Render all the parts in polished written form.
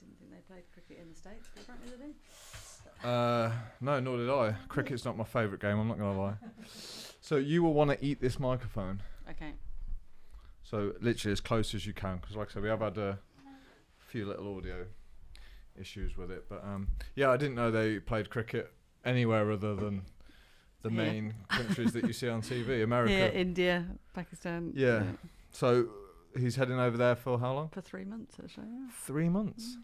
didn't think they played cricket in the States, but apparently they do. No, nor did I. Cricket's not my favourite game, I'm not going to lie. So you will want to eat this microphone. Okay. So literally as close as you can, because like I said, we have had a few little audio issues with it. But yeah, I didn't know they played cricket anywhere other than the main countries that you see on TV. America. Yeah, India, Pakistan. Yeah. So he's heading over there for how long? For 3 months, actually. Yeah. 3 months?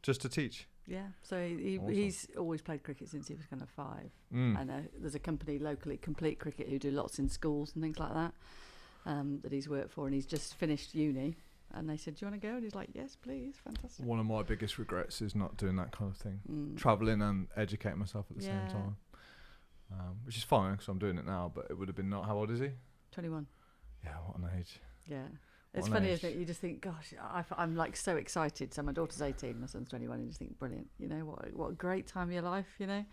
Just to teach? Yeah, so Awesome. he's always played cricket since he was kind of 5. Mm. I know there's a company locally, Complete Cricket, who do lots in schools and things like that, that he's worked for, and he's just finished uni. And they said, "Do you want to go?" And he's like, "Yes, please, fantastic." One of my biggest regrets is not doing that kind of thing. Travelling and educating myself at the same time. Which is fine, because I'm doing it now, but it would have been not... How old is he? 21. Yeah, what an age. Yeah. It's funny, isn't it? You just think, gosh, I'm like so excited. So my daughter's 18, my son's 21, and you just think, brilliant. You know, what a great time of your life, you know?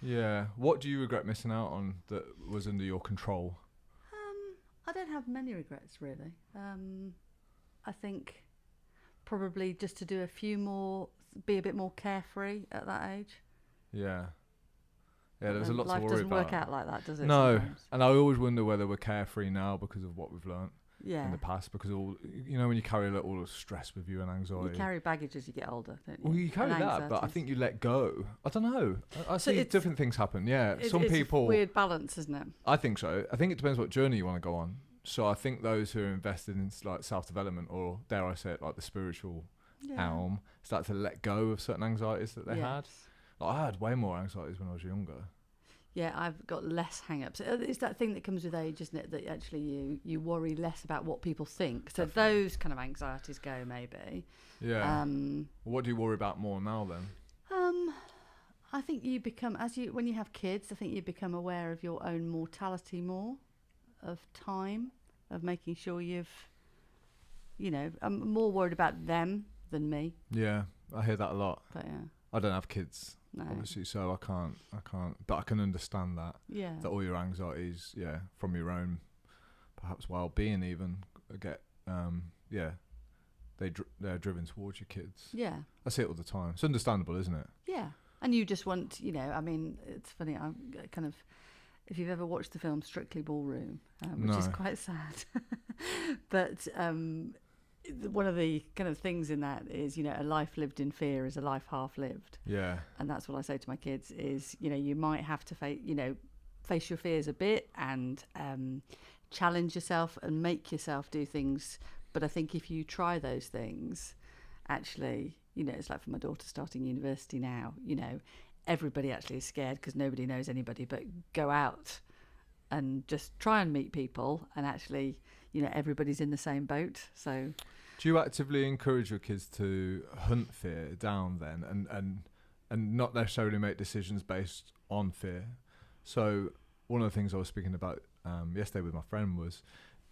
Yeah. What do you regret missing out on that was under your control? I don't have many regrets, really. I think probably just to do a few more, be a bit more carefree at that age. Yeah. Yeah, there's a lot to worry about. Life doesn't work out like that, does it? No. Sometimes? And I always wonder whether we're carefree now because of what we've learnt. Yeah. In the past, because all when you carry all the stress with you and anxiety, you carry baggage as you get older, don't you? Well, you carry that, but I think you let go. I don't know. I see different things happen. Yeah, some people. It's a weird balance, isn't it? I think so. I think it depends what journey you want to go on. So I think those who are invested in like self-development, or dare I say it, like the spiritual realm, start to let go of certain anxieties that they had. Like, I had way more anxieties when I was younger. Yeah, I've got less hang-ups. It's that thing that comes with age, isn't it? That actually you worry less about what people think. So Definitely. those kind of anxieties go, maybe. Yeah. What do you worry about more now then? I think you become, when you have kids, I think you become aware of your own mortality more, of time, of making sure I'm more worried about them than me. Yeah, I hear that a lot. But yeah. I don't have kids. No. Obviously, so I can't, but I can understand that. Yeah. That all your anxieties, from your own, perhaps well-being even, get, they're driven towards your kids. Yeah. I see it all the time. It's understandable, isn't it? Yeah. And you just want, it's funny, I'm kind of, if you've ever watched the film Strictly Ballroom, which is quite sad, but one of the kind of things in that is, a life lived in fear is a life half lived. Yeah. And that's what I say to my kids is, you might have to face your fears a bit and challenge yourself and make yourself do things. But I think if you try those things, actually, it's like for my daughter starting university now, everybody actually is scared because nobody knows anybody, but go out and just try and meet people, and actually, everybody's in the same boat. So do you actively encourage your kids to hunt fear down then and not necessarily make decisions based on fear? So one of the things I was speaking about yesterday with my friend was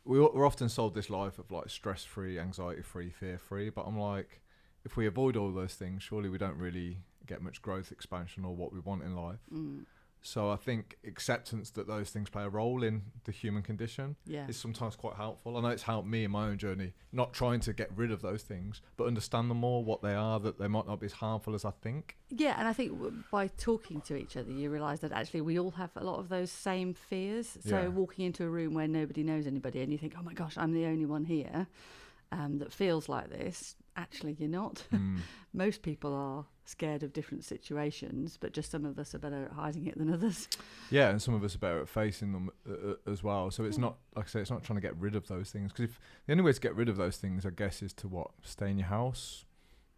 we're often sold this life of like stress-free, anxiety-free, fear-free, but I'm like, if we avoid all those things, surely we don't really get much growth, expansion, or what we want in life. So I think acceptance that those things play a role in the human condition is sometimes quite helpful. I know it's helped me in my own journey, not trying to get rid of those things, but understand them more, what they are, that they might not be as harmful as I think. Yeah, and I think by talking to each other, you realise that actually we all have a lot of those same fears. So walking into a room where nobody knows anybody and you think, oh my gosh, I'm the only one here that feels like this. Actually, you're not. Most people are scared of different situations, but just some of us are better at hiding it than others. Yeah, and some of us are better at facing them as well. So it's not, like I say, it's not trying to get rid of those things. Because if the only way to get rid of those things, I guess, is to stay in your house,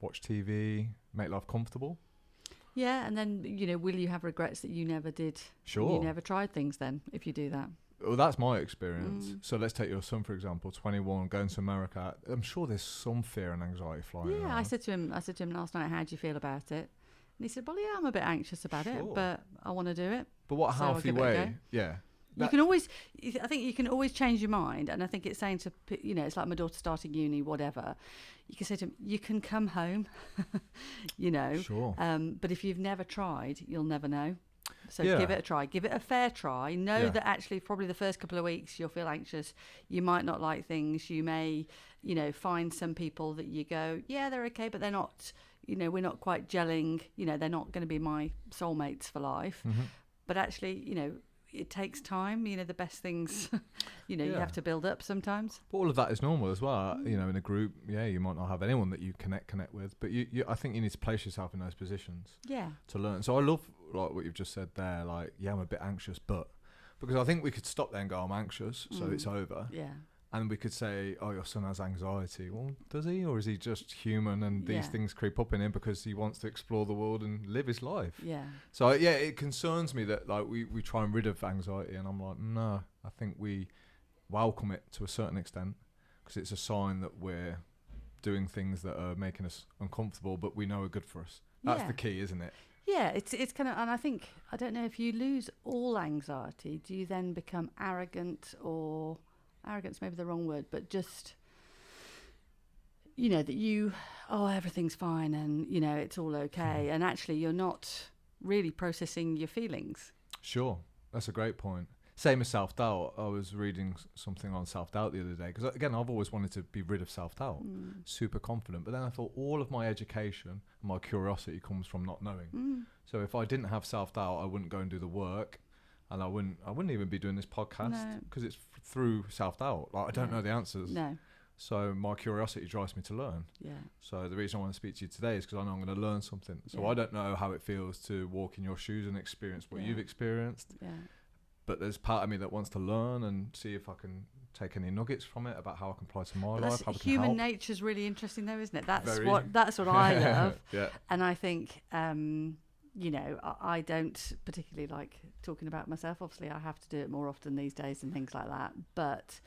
watch TV, make life comfortable. Yeah, and then, will you have regrets that you never did? Sure. You never tried things then, if you do that. Well, that's my experience. So let's take your son, for example, 21, going to America. I'm sure there's some fear and anxiety flying around. I said to him last night, how do you feel about it? And he said, well, yeah, I'm a bit anxious about it, but I want to do it. But what healthy way? Yeah. I think you can always change your mind. And I think it's saying to, it's like my daughter starting uni, whatever. You can say to him, you can come home, Sure. But if you've never tried, you'll never know. So give it a try. Give it a fair try. Know that actually probably the first couple of weeks you'll feel anxious. You might not like things. You may you know, find some people that you go, yeah, they're okay, but they're not, you know, we're not quite gelling, you know, they're not going to be my soulmates for life. But actually, you know, it takes time, you know, the best things, you know, you have to build up sometimes. But all of that is normal as well. You know, in a group, you might not have anyone that you connect with, but I think you need to place yourself in those positions to learn. So I love like what you've just said there, like, I'm a bit anxious, but because I think we could stop there and go, I'm anxious, so it's over. Yeah. And we could say, oh, your son has anxiety. Well, does he? Or is he just human and these things creep up in him because he wants to explore the world and live his life? Yeah. So, it concerns me that like we try and rid of anxiety. And I'm like, no, I think we welcome it to a certain extent because it's a sign that we're doing things that are making us uncomfortable, but we know are good for us. That's the key, isn't it? Yeah, it's kind of, and I think, I don't know, if you lose all anxiety, do you then become arrogant, or... arrogance maybe the wrong word, but just, you know, that everything's fine and, you know, it's all okay. And actually you're not really processing your feelings. Sure. That's a great point. Same as self-doubt. I was reading something on self-doubt the other day because, again, I've always wanted to be rid of self-doubt, super confident. But then I thought all of my education and my curiosity comes from not knowing. So if I didn't have self-doubt, I wouldn't go and do the work. And I wouldn't even be doing this podcast because it's through self-doubt. Like, I don't know the answers. No. So my curiosity drives me to learn. Yeah. So the reason I want to speak to you today is because I know I'm going to learn something. So I don't know how it feels to walk in your shoes and experience what you've experienced. Yeah. But there's part of me that wants to learn and see if I can take any nuggets from it about how I can apply to my life. How human nature's really interesting, though, isn't it? That's what I love. And I think. You know, I don't particularly like talking about myself. Obviously, I have to do it more often these days and things like that. But,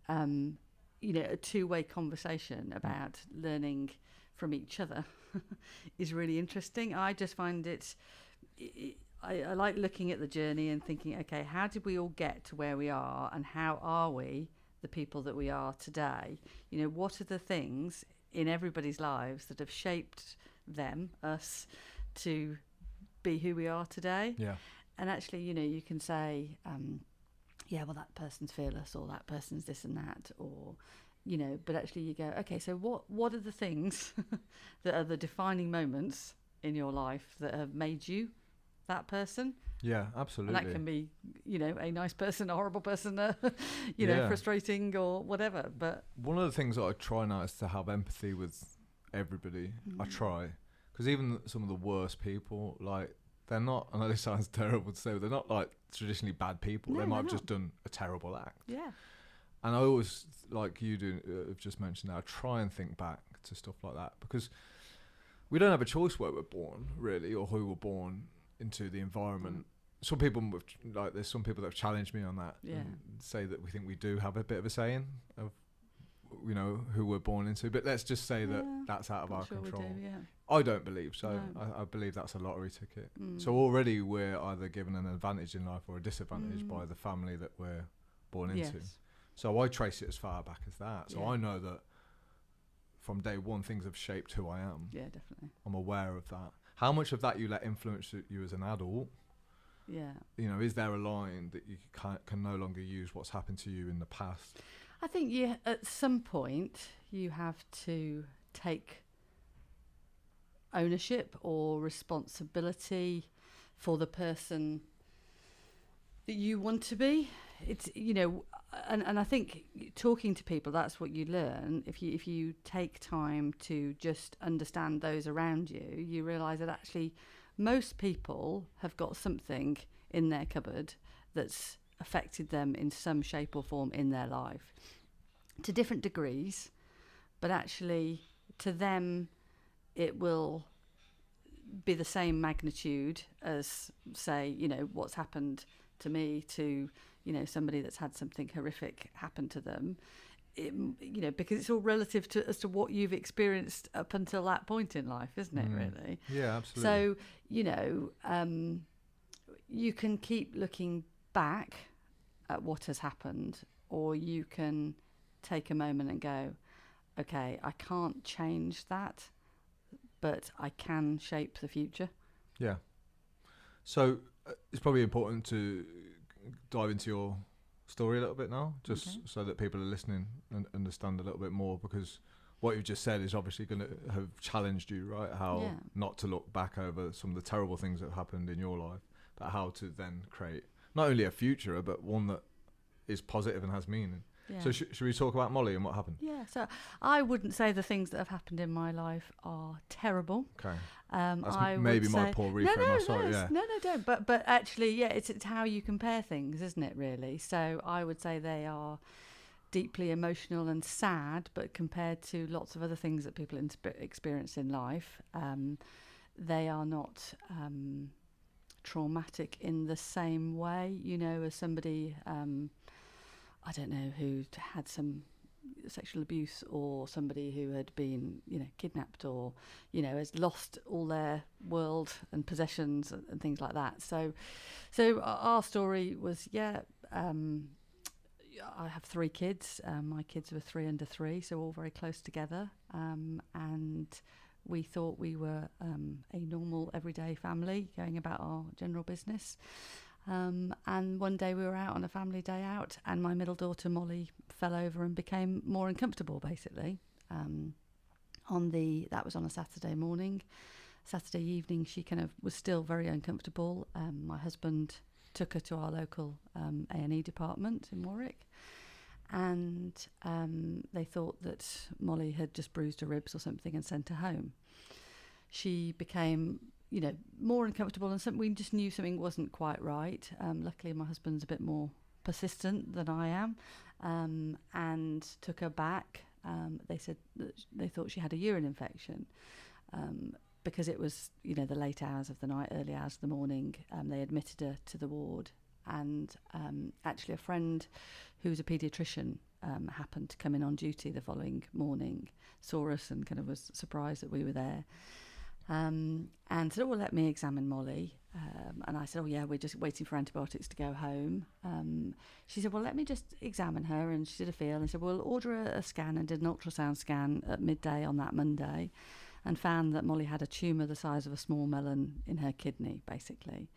you know, a two-way conversation about learning from each other is really interesting. I just find I like looking at the journey and thinking, okay, how did we all get to where we are, and how are we the people that we are today? You know, what are the things in everybody's lives that have shaped us, to be who we are today. And actually, you know, you can say well, that person's fearless, or that person's this and that, or, you know, but actually you go, okay, so what are the things that are the defining moments in your life that have made you that person? Yeah, absolutely. And that can be, you know, a nice person, a horrible person, you know, frustrating or whatever. But one of the things that I try now is to have empathy with everybody. I try. Because even some of the worst people, like, they're not, I know this sounds terrible to say, but they're not like traditionally bad people. They might have just done a terrible act. Yeah. And I always, like you do, have just mentioned now, try and think back to stuff like that, because we don't have a choice where we're born, really, or who we're born into the environment. Some people, there's some people that have challenged me on that and say that we think we do have a bit of a saying of, you know, who we're born into, but let's just say that that's out of our control. We do, I don't believe so. No. I believe that's a lottery ticket. So already we're either given an advantage in life or a disadvantage by the family that we're born into. So I trace it as far back as that. So I know that from day one things have shaped who I am. Yeah, definitely. I'm aware of that. How much of that you let influence you as an adult? Yeah. You know, is there a line that you can no longer use what's happened to you in the past? I think at some point you have to take ownership or responsibility for the person that you want to be. It's, you know, and I think talking to people, that's what you learn. If you take time to just understand those around you, you realise that actually most people have got something in their cupboard that's affected them in some shape or form in their life, to different degrees, but actually to them it will be the same magnitude as, say, you know, what's happened to me to, you know, somebody that's had something horrific happen to them. You know, because it's all relative as to what you've experienced up until that point in life, isn't it, really? Yeah, absolutely. So, you know, you can keep looking back at what has happened, or you can take a moment and go, okay, I can't change that, but I can shape the future. Yeah. So it's probably important to dive into your story a little bit now, just Okay. so that people are listening and understand a little bit more, because what you've just said is obviously going to have challenged you, right? How Yeah. not to look back over some of the terrible things that have happened in your life, but how to then create not only a future, but one that is positive and has meaning. Yeah. So should we talk about Molly and what happened? Yeah, so I wouldn't say the things that have happened in my life are terrible. Okay. That's Maybe my poor reframe. I'm sorry, yeah. No, don't. But actually, yeah, it's how you compare things, isn't it, really? So I would say they are deeply emotional and sad, but compared to lots of other things that people experience in life, they are not traumatic in the same way, as somebody... I don't know, who'd had some sexual abuse, or somebody who had been, kidnapped, or, has lost all their world and possessions and things like that. So our story was, I have 3 kids. My kids were 3 under 3, so all very close together. And we thought we were a normal, everyday family going about our general business. And one day we were out on a family day out, and my middle daughter Molly fell over and became more uncomfortable, basically. That was on a Saturday morning. Saturday evening, she kind of was still very uncomfortable. My husband took her to our local A&E department in Warwick, and they thought that Molly had just bruised her ribs or something and sent her home. She became more uncomfortable, and we just knew something wasn't quite right. Luckily, my husband's a bit more persistent than I am, and took her back. They said that they thought she had a urine infection, because it was, the late hours of the night, early hours of the morning. They admitted her to the ward, and actually a friend who's a paediatrician happened to come in on duty the following morning, saw us and kind of was surprised that we were there. And said, "Oh, well, let me examine Molly." And I said, "Oh, yeah, we're just waiting for antibiotics to go home." She said, "Well, let me just examine her." And she did a feel and said, "We'll order a scan," and did an ultrasound scan at midday on that Monday, and found that Molly had a tumour the size of a small melon in her kidney, basically.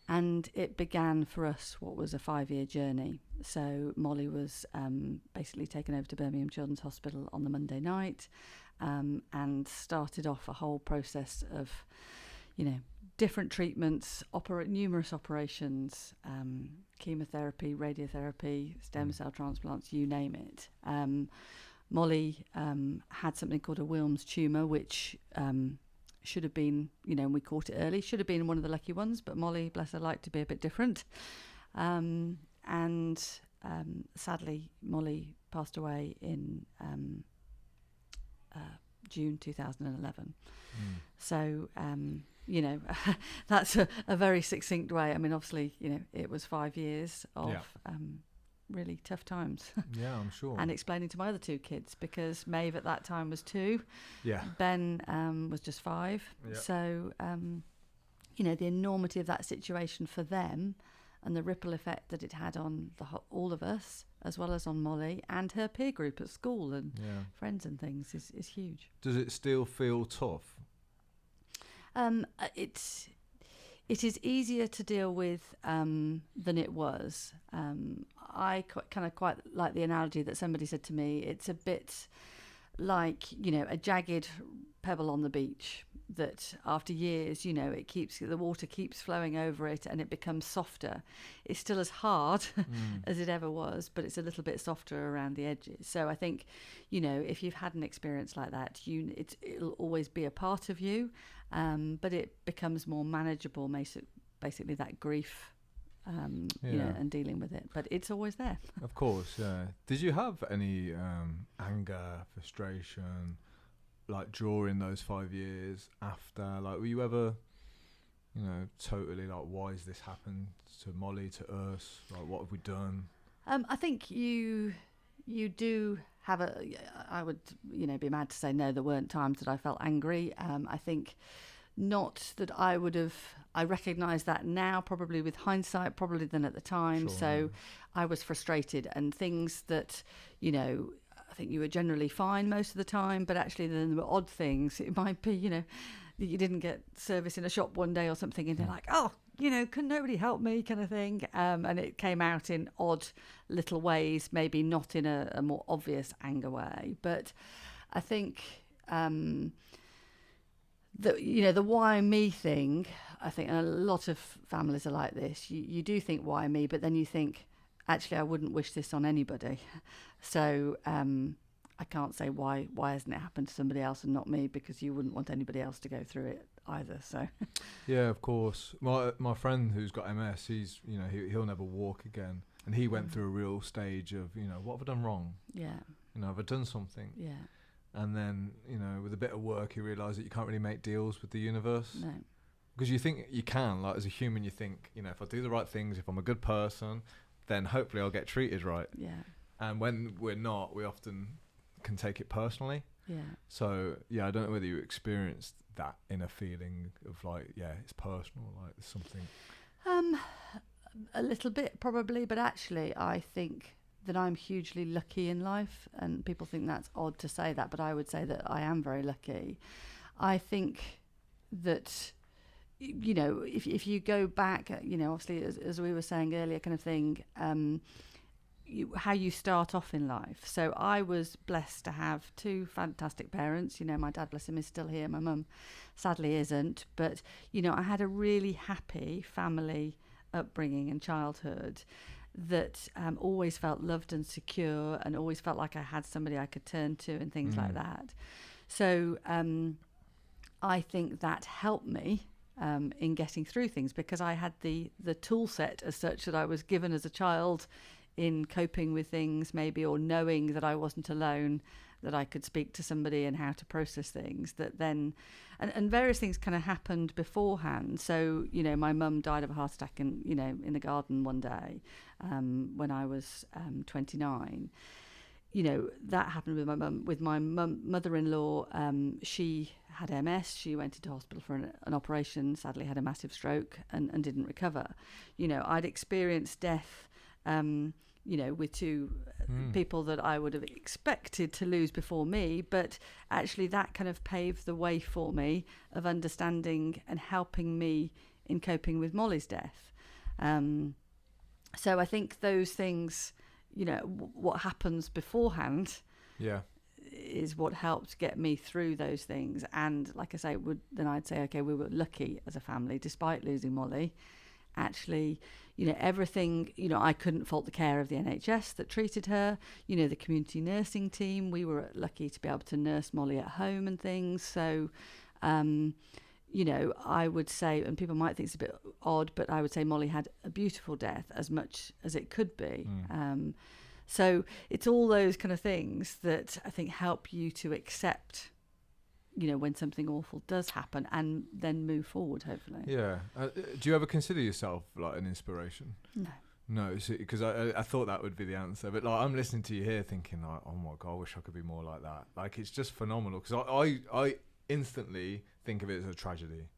And it began for us what was a 5-year journey. So Molly was basically taken over to Birmingham Children's Hospital on the Monday night, and started off a whole process of, different treatments, numerous operations, chemotherapy, radiotherapy, stem cell transplants, you name it. Molly had something called a Wilms tumour, which should have been, we caught it early, should have been one of the lucky ones, but Molly, bless her, liked to be a bit different. And sadly, Molly passed away in June 2011. So, that's a very succinct way. I mean, obviously, it was 5 years of really tough times. Yeah, I'm sure. And explaining to my other 2 kids, because Maeve at that time was 2. Yeah. Ben was just 5. Yeah. So, the enormity of that situation for them, and the ripple effect that it had on all of us, as well as on Molly and her peer group at school and friends and things, is huge. Does it still feel tough? It is easier to deal with than it was. I kind of quite like the analogy that somebody said to me. It's a bit like, a jagged pebble on the beach that after years, the water keeps flowing over it and it becomes softer. It's still as hard as it ever was, but it's a little bit softer around the edges. So I think, if you've had an experience like that, it'll always be a part of you, but it becomes more manageable, basically that grief, and dealing with it. But it's always there. Of course, yeah. Did you have any anger, frustration, like during those 5 years after? Like, were you ever, totally like, why has this happened to Molly, to us? Like, what have we done? I think you do have I would, be mad to say no, there weren't times that I felt angry. I think not that I recognise that now, probably with hindsight, probably than at the time. Sure, so I was frustrated, and things that, I think you were generally fine most of the time, but actually then there were odd things. It might be, that you didn't get service in a shop one day or something, and you're like, oh, can nobody help me, kind of thing. And it came out in odd little ways, maybe not in a more obvious anger way. But I think the why me thing, I think, and a lot of families are like this. You do think why me, but then you think, actually, I wouldn't wish this on anybody. So I can't say why hasn't it happened to somebody else and not me, because you wouldn't want anybody else to go through it either. So yeah, of course. My friend who's got MS, he's he'll never walk again, and he went through a real stage of what have I done wrong? Yeah. Have I done something? Yeah. And then with a bit of work, he realised that you can't really make deals with the universe. No. Because you think you can, like as a human, you think if I do the right things, if I'm a good person, then hopefully I'll get treated right. Yeah. And when we're not, we often can take it personally. Yeah. So yeah, I don't know whether you experienced that inner feeling of like, yeah, it's personal, like there's something. A little bit probably, but actually I think that I'm hugely lucky in life, and people think that's odd to say that, but I would say that I am very lucky. I think that if you go back, obviously as we were saying earlier, kind of thing, how you start off in life. So I was blessed to have two fantastic parents. My dad, bless him, is still here. My mum sadly isn't. But, I had a really happy family upbringing and childhood that always felt loved and secure, and always felt like I had somebody I could turn to and things like that. So I think that helped me in getting through things, because I had the tool set as such that I was given as a child in coping with things, maybe, or knowing that I wasn't alone, that I could speak to somebody and how to process things. That then, and various things kind of happened beforehand. So my mum died of a heart attack in the garden one day when I was 29. That happened with my mother-in-law. She had MS. She went into hospital for an operation, sadly had a massive stroke and didn't recover. I'd experienced death with two people that I would have expected to lose before me, but actually that kind of paved the way for me of understanding and helping me in coping with Molly's death. So I think those things, what happens beforehand, is what helped get me through those things. And like I say, I'd say, okay, we were lucky as a family, despite losing Molly. Actually, everything, I couldn't fault the care of the NHS that treated her, the community nursing team. We were lucky to be able to nurse Molly at home and things. So, I would say, and people might think it's a bit odd, but I would say Molly had a beautiful death, as much as it could be. So it's all those kind of things that I think help you to accept when something awful does happen, and then move forward, hopefully. Yeah. Do you ever consider yourself like an inspiration? No, because I thought that would be the answer. But like, I'm listening to you here thinking like, oh my God, I wish I could be more like that. Like, it's just phenomenal, because I instantly think of it as a tragedy.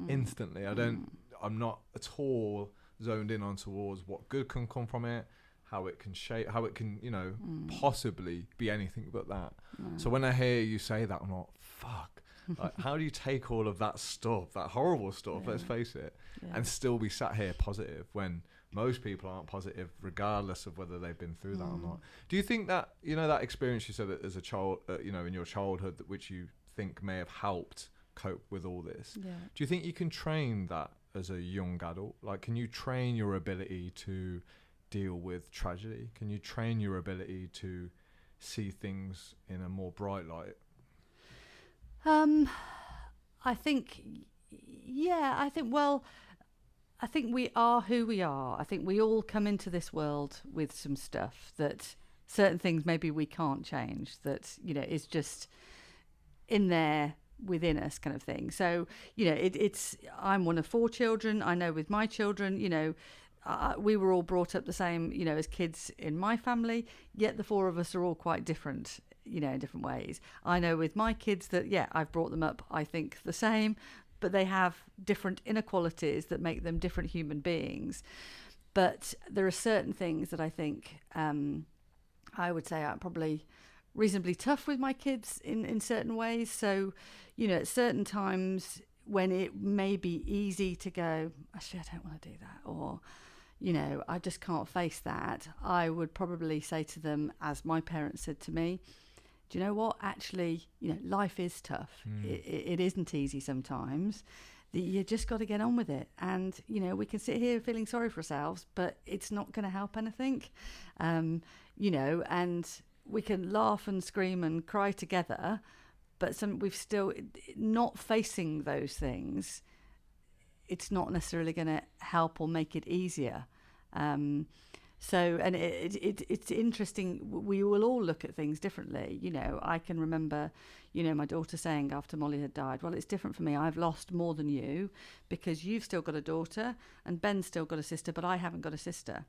Instantly. I'm not at all zoned in on towards what good can come from it, how it can shape, how it can, possibly be anything but that. So when I hear you say that, I'm like, fuck. Like, how do you take all of that stuff, that horrible stuff, let's face it, and still be sat here positive when most people aren't positive, regardless of whether they've been through that or not? Do you think that, that experience you said that as a child, in your childhood, which you think may have helped cope with all this, do you think you can train that as a young adult? Like, can you train your ability to deal with tragedy? Can you train your ability to see things in a more bright light? I think we are who we are. I think we all come into this world with some stuff that certain things maybe we can't change, that is just in there within us, kind of thing. So it's I'm one of 4 children. I know with my children, we were all brought up the same, as kids in my family, yet the 4 of us are all quite different, in different ways. I know with my kids that, I've brought them up, I think, the same, but they have different inequalities that make them different human beings. But there are certain things that I think I would say are probably reasonably tough with my kids in certain ways. So, at certain times, when it may be easy to go, actually, I don't want to do that, or, you know, I just can't face that, I would probably say to them, as my parents said to me, do you know what? Actually, you know, life is tough. It isn't easy sometimes. You just got to get on with it. And, you know, we can sit here feeling sorry for ourselves, but it's not going to help anything. You know, and we can laugh and scream and cry together, but we've still not facing those things. It's not necessarily going to help or make it easier. So, and it's interesting. We will all look at things differently. You know, I can remember, you know, my daughter saying after Molly had died, well, it's different for me. I've lost more than you because you've still got a daughter and Ben's still got a sister, but I haven't got a sister.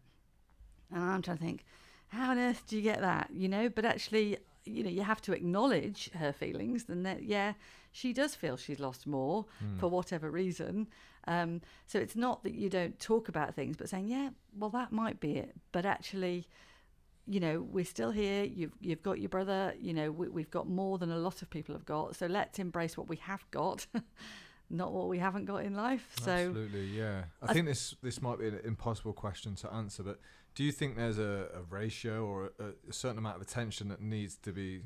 And I'm trying to think, how on earth do you get that? You know, but actually, you know, you have to acknowledge her feelings. And that, yeah, she does feel she's lost more for whatever reason. So it's not that you don't talk about things, but saying, yeah, well, that might be it. But actually, you know, we're still here. You've got your brother. You know, we've got more than a lot of people have got. So let's embrace what we have got, not what we haven't got in life. So absolutely, yeah. I think this might be an impossible question to answer, but do you think there's a ratio or a certain amount of attention that needs to be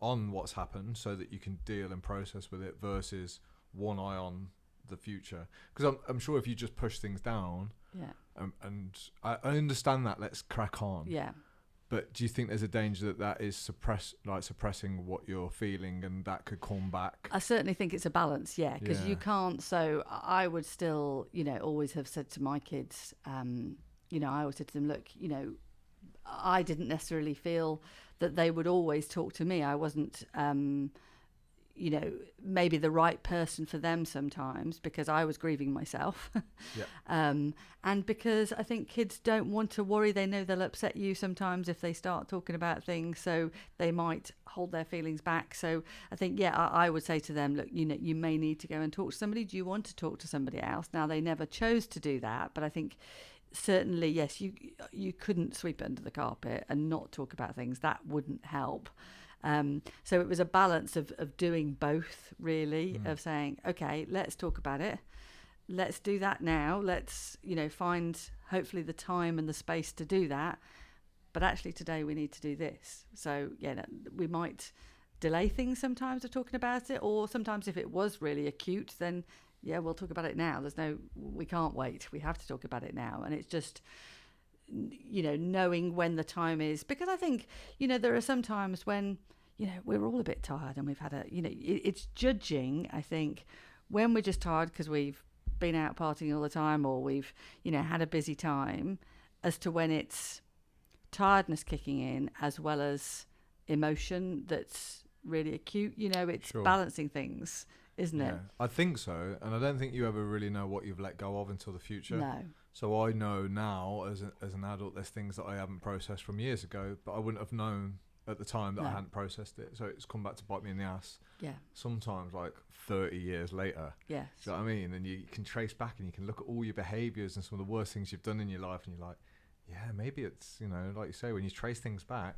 on what's happened so that you can deal and process with it versus one eye on the future? Because I'm sure if you just push things down, and I understand that, let's crack on. Yeah. But do you think there's a danger that is suppressing what you're feeling, and that could come back? I certainly think it's a balance, yeah, because you can't. So I would still, you know, always have said to my kids, you know, I always said to them, look, you know, I didn't necessarily feel that they would always talk to me. I wasn't, you know, maybe the right person for them sometimes because I was grieving myself. And because I think kids don't want to worry. They know they'll upset you sometimes if they start talking about things, so they might hold their feelings back. So I think, I would say to them, look, you know, you may need to go and talk to somebody. Do you want to talk to somebody else? Now, they never chose to do that, but I think certainly, yes, you couldn't sweep it under the carpet and not talk about things. That wouldn't help. So it was a balance of doing both, really, of saying, okay, let's talk about it. Let's do that now. Let's, you know, find hopefully the time and the space to do that. But actually today we need to do this. So, we might delay things sometimes of talking about it, or sometimes if it was really acute, then, we'll talk about it now. We can't wait. We have to talk about it now. And it's just, you know, knowing when the time is, because I think, you know, there are some times when, you know, we're all a bit tired and we've had it's judging, I think, when we're just tired because we've been out partying all the time, or we've, you know, had a busy time, as to when it's tiredness kicking in as well as emotion that's really acute. You know, it's balancing things, isn't it? I think so. And I don't think you ever really know what you've let go of until the future. No. So I know now as an adult, there's things that I haven't processed from years ago, but I wouldn't have known at the time that I hadn't processed it. So it's come back to bite me in the ass. Yeah. Sometimes like 30 years later. Yeah. Do you know what I mean? And you can trace back and you can look at all your behaviours and some of the worst things you've done in your life, and you're like, yeah, maybe it's, you know, like you say, when you trace things back,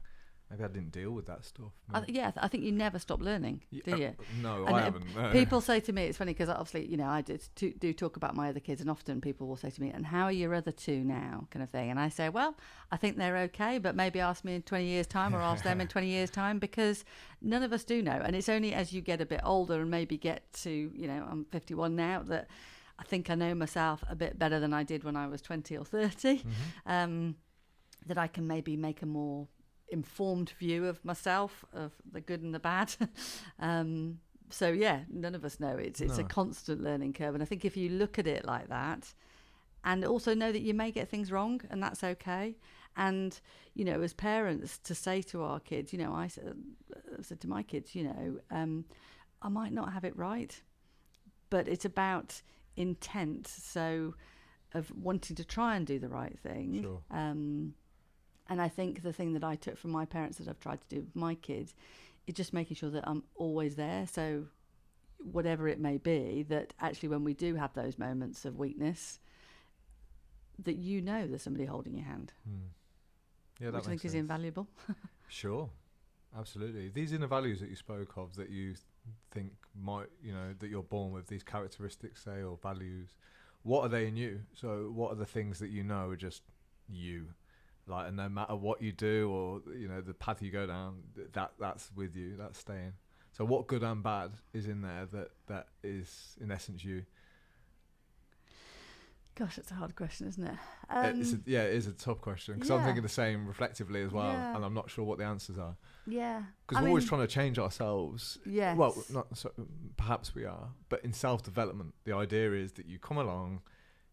maybe I didn't deal with that stuff. I think you never stop learning, do you? No, I haven't. No. People say to me, it's funny because obviously, you know, I do talk about my other kids, and often people will say to me, and how are your other two now, kind of thing. And I say, well, I think they're okay, but maybe ask me in 20 years' time, or ask them in 20 years' time, because none of us do know. And it's only as you get a bit older and maybe get to, you know, I'm 51 now, that I think I know myself a bit better than I did when I was 20 or 30, that I can maybe make a more informed view of myself, of the good and the bad. So none of us know. It's a constant learning curve, and I think if you look at it like that, and also know that you may get things wrong, and that's okay. And, you know, as parents, to say to our kids, you know, I said to my kids, you know, I might not have it right, but it's about intent, so of wanting to try and do the right thing. Sure. And I think the thing that I took from my parents that I've tried to do with my kids is just making sure that I'm always there. So whatever it may be, that actually when we do have those moments of weakness, that you know there's somebody holding your hand. Yeah, that which I think is invaluable. Sure, absolutely. These inner values that you spoke of, that you think might, that you're born with these characteristics, say, or values. What are they in you? So what are the things that are just you? Like, and no matter what you do or, the path you go down, that's with you, that's staying. So what good and bad is in there that is, in essence, you? Gosh, that's a hard question, isn't it? It is a tough question, because I'm thinking the same reflectively as well, and I'm not sure what the answers are. Yeah. Because we're always trying to change ourselves. Yes. Well, perhaps we are, but in self-development, the idea is that you come along,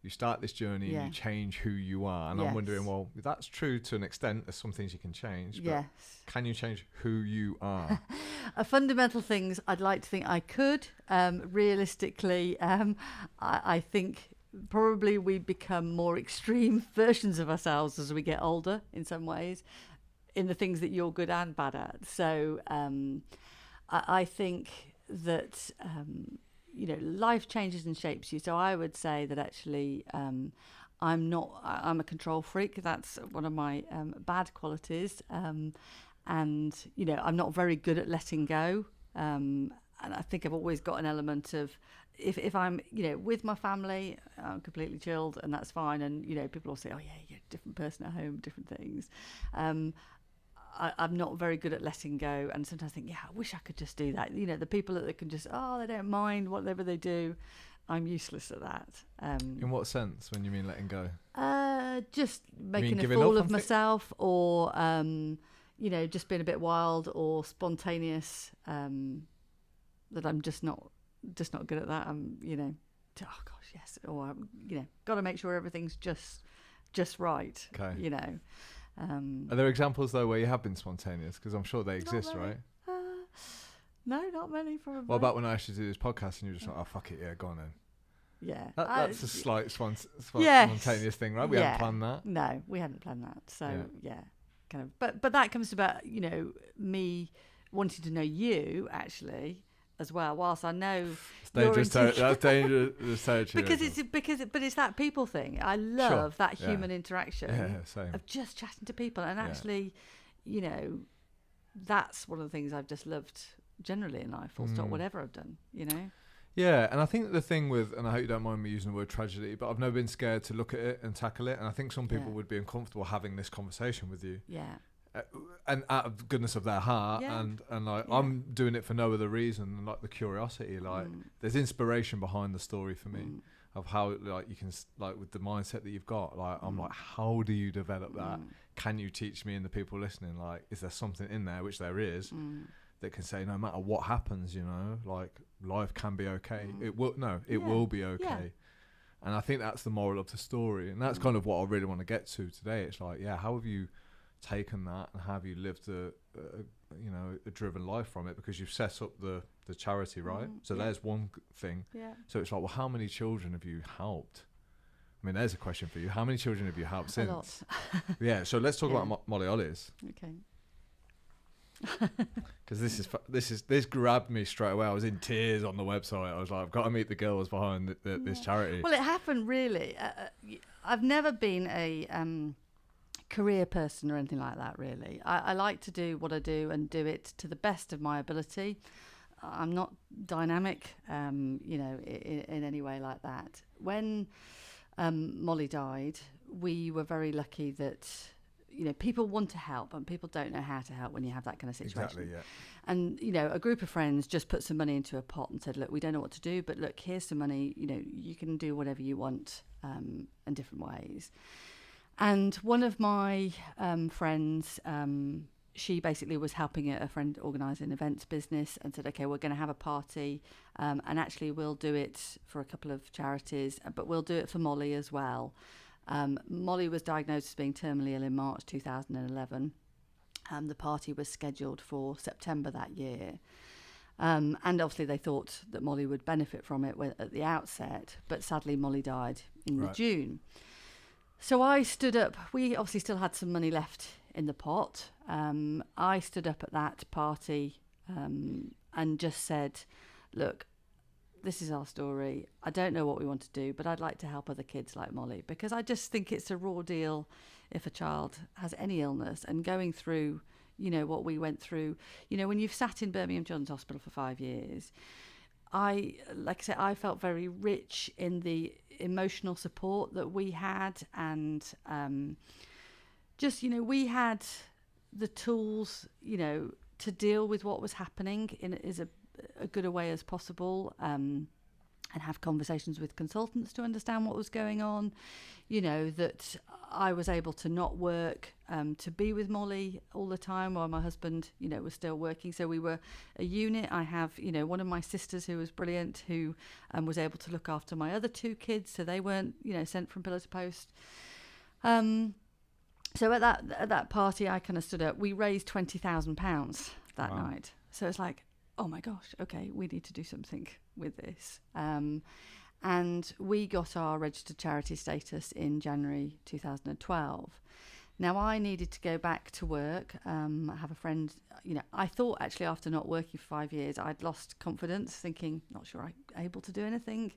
you start this journey, and you change who you are. And I'm wondering, well, that's true to an extent. There's some things you can change, but can you change who you are? Fundamental things I'd like to think I could. Realistically, I think probably we become more extreme versions of ourselves as we get older in some ways, in the things that you're good and bad at. So I think that life changes and shapes you. So I would say that actually I'm a control freak. That's one of my bad qualities. And I'm not very good at letting go. And I think I've always got an element of, if I'm, with my family, I'm completely chilled and that's fine. And, people will say, oh yeah, you're a different person at home, different things. I'm not very good at letting go. And sometimes I think, I wish I could just do that. The people that can just, they don't mind whatever they do. I'm useless at that. In what sense, when you mean letting go? Just making a fool of myself, or, just being a bit wild or spontaneous, that I'm just not good at that. I'm, oh gosh, yes. Or, got to make sure everything's just right. Okay. Are there examples though where you have been spontaneous? Because I'm sure they exist, right? No, not many probably. What about when I asked you to do this podcast and you were just like, oh fuck it, yeah, go on then? Yeah. That's a slight spontaneous thing, right? We hadn't planned that. No, we hadn't planned that. So kind of. But that comes about, me wanting to know you actually as well. Whilst I know that's dangerous territory. But it's that people thing. I love that human interaction same. of just chatting to people, and actually, that's one of the things I've just loved generally in life. Full stop. Whatever I've done, Yeah, and I think the thing with, and I hope you don't mind me using the word tragedy, but I've never been scared to look at it and tackle it. And I think some people would be uncomfortable having this conversation with you. Yeah. And out of goodness of their heart, and like I'm doing it for no other reason than like the curiosity. Like there's inspiration behind the story for me of how like you can like with the mindset that you've got. Like I'm like, how do you develop that? Can you teach me and the people listening? Like, is there something in there, which there is, that can say no matter what happens, like life can be okay. It will will be okay. Yeah. And I think that's the moral of the story, and that's kind of what I really want to get to today. It's like, how have you taken that and have you lived a driven life from it, because you've set up the charity, right? So there's one thing. So it's like, well, how many children have you helped? I mean, there's a question for you. How many children have you helped since? A lot. So let's talk about Molly Ollys. Okay. Because this grabbed me straight away. I was in tears on the website. I was like, I've got to meet the girls behind this charity. Well, it happened really. I've never been a career person or anything like that, really. I like to do what I do and do it to the best of my ability. I'm not dynamic, in any way like that. When Molly died, we were very lucky that, people want to help and people don't know how to help when you have that kind of situation. Exactly, yeah. And, a group of friends just put some money into a pot and said, look, we don't know what to do, but look, here's some money, you can do whatever you want in different ways. And one of my friends, she basically was helping a friend organise an events business and said, okay, we're going to have a party and actually we'll do it for a couple of charities, but we'll do it for Molly as well. Molly was diagnosed as being terminally ill in March 2011. The party was scheduled for September that year. And obviously they thought that Molly would benefit from it at the outset, but sadly Molly died in June. So I stood up. We obviously still had some money left in the pot. I stood up at that party and just said, look, this is our story. I don't know what we want to do, but I'd like to help other kids like Molly, because I just think it's a raw deal if a child has any illness and going through, you know, what we went through. You know, when you've sat in Birmingham Children's Hospital for 5 years, like I said, I felt very rich in the emotional support that we had, and just, you know, we had the tools, you know, to deal with what was happening in as a good a way as possible, and have conversations with consultants to understand what was going on. You know, that I was able to not work, to be with Molly all the time while my husband, you know, was still working. So we were a unit. I have, you know, one of my sisters who was brilliant, who was able to look after my other 2 kids, so they weren't, you know, sent from pillar to post. So at that party, I kind of stood up. We raised £20,000 that Wow. night. So it's like, oh my gosh, okay, we need to do something with this. And we got our registered charity status in January 2012. Now, I needed to go back to work. I have a friend, you know, I thought actually after not working for 5 years, I'd lost confidence, thinking, not sure I'm able to do anything.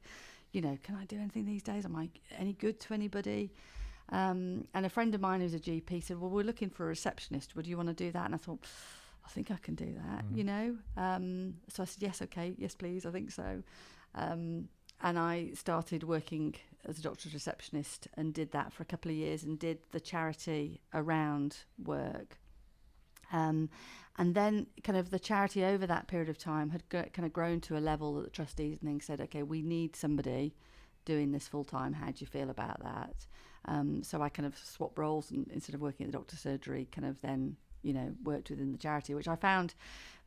You know, can I do anything these days? Am I any good to anybody? And a friend of mine who's a GP said, well, we're looking for a receptionist. Would you want to do that? And I thought, I think I can do that, you know. So I said, yes, okay, yes, please, I think so. And I started working as a doctor's receptionist and did that for a couple of years and did the charity around work. And then kind of the charity over that period of time had kind of grown to a level that the trustees and things said, okay, we need somebody doing this full time. How do you feel about that? So I kind of swapped roles, and instead of working at the doctor's surgery, kind of then, you know, worked within the charity, which I found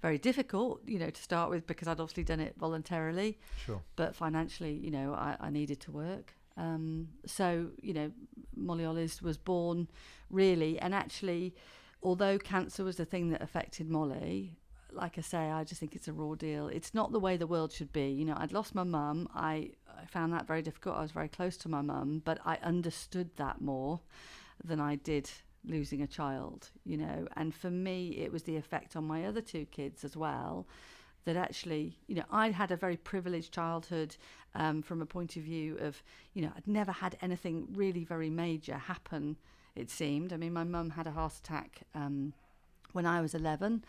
very difficult, you know, to start with, because I'd obviously done it voluntarily. Sure. But financially, you know, I needed to work. So, you know, Molly Ollys was born, really. And actually, although cancer was the thing that affected Molly, like I say, I just think it's a raw deal. It's not the way the world should be. You know, I'd lost my mum. I found that very difficult. I was very close to my mum, but I understood that more than I did losing a child, you know. And for me, it was the effect on my other 2 kids as well, that actually, you know, I'd had a very privileged childhood, from a point of view of, you know, I'd never had anything really very major happen, it seemed. I mean, my mum had a heart attack when I was 11,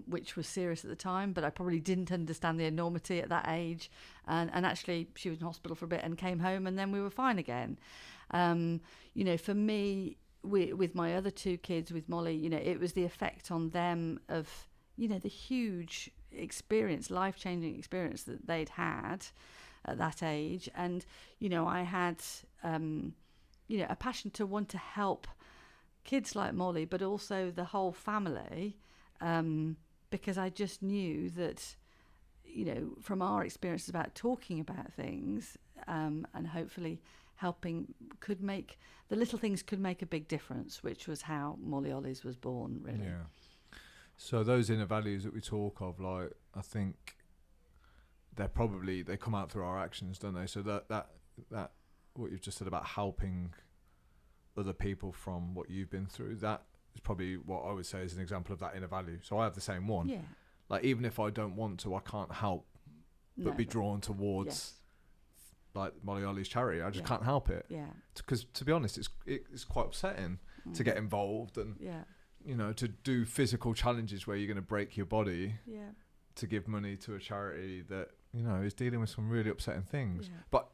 which was serious at the time, but I probably didn't understand the enormity at that age. And actually, she was in hospital for a bit and came home, and then we were fine again. You know, for me, with my other 2 kids, with Molly, you know, it was the effect on them of, you know, the huge experience, life-changing experience that they'd had at that age. And, you know, I had, you know, a passion to want to help kids like Molly, but also the whole family, because I just knew that, you know, from our experiences about talking about things, and hopefully helping the little things could make a big difference, which was how Molly Ollys was born, really. Yeah. So those inner values that we talk of, like, I think they come out through our actions, don't they? So that what you've just said about helping other people from what you've been through, that is probably what I would say is an example of that inner value. So I have the same one. Yeah. Like, even if I don't want to, I can't help but be drawn towards, yes, like, Molly Ollys charity. I just Yeah. can't help it. Yeah. Because to be honest, it's quite upsetting to get involved and, Yeah. you know, to do physical challenges where you're going to break your body Yeah. to give money to a charity that, you know, is dealing with some really upsetting things. Yeah. But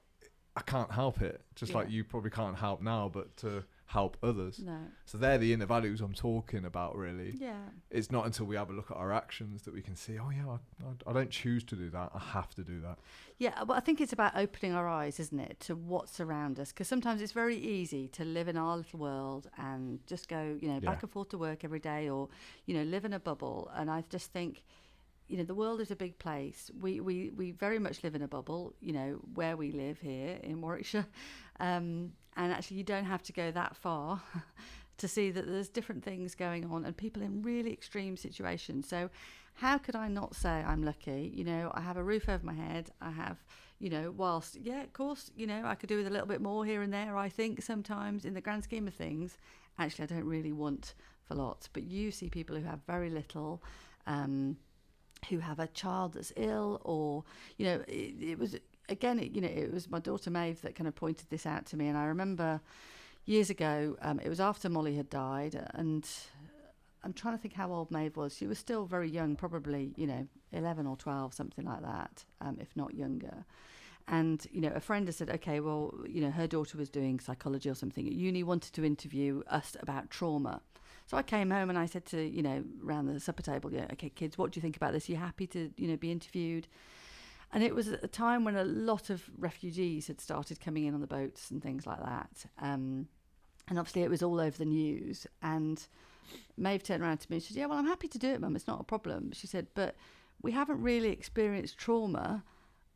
I can't help it, just Yeah. like you probably can't help now, but to help others. No. So they're the inner values I'm talking about, really. Yeah. It's not until we have a look at our actions that we can see, oh yeah, I don't choose to do that, I have to do that. Yeah, but I think it's about opening our eyes, isn't it, to what's around us? Because sometimes it's very easy to live in our little world and just go, you know, back and forth to work every day, or, you know, live in a bubble. And I just think, you know, the world is a big place. We very much live in a bubble, you know, where we live here in Warwickshire. And actually, you don't have to go that far to see that there's different things going on and people in really extreme situations. So how could I not say I'm lucky? You know, I have a roof over my head. I have, you know, whilst, yeah, of course, you know, I could do with a little bit more here and there, I think, sometimes in the grand scheme of things. Actually, I don't really want for lots. But you see people who have very little, who have a child that's ill, or, you know, it was, again, it was my daughter Maeve that kind of pointed this out to me. And I remember years ago, it was after Molly had died, and I'm trying to think how old Maeve was. She was still very young, probably, 11 or 12, something like that, if not younger. And, a friend has said, okay, well, her daughter was doing psychology or something at uni, wanted to interview us about trauma. So I came home and I said to, around the supper table, okay, kids, what do you think about this? Are you happy to, be interviewed? And it was at a time when a lot of refugees had started coming in on the boats and things like that. And obviously it was all over the news. And Maeve turned around to me and she said, yeah, well, I'm happy to do it, Mum. It's not a problem. She said, but we haven't really experienced trauma.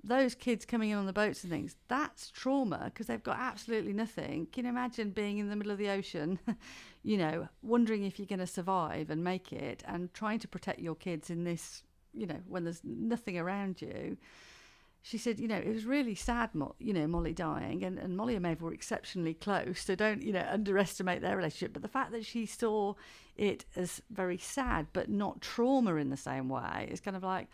Those kids coming in on the boats and things, that's trauma because they've got absolutely nothing. Can you imagine being in the middle of the ocean, wondering if you're going to survive and make it, and trying to protect your kids in this, when there's nothing around you. She said, it was really sad, Molly dying, and Molly and Maeve were exceptionally close, so don't, underestimate their relationship. But the fact that she saw it as very sad, but not trauma in the same way, is kind of like,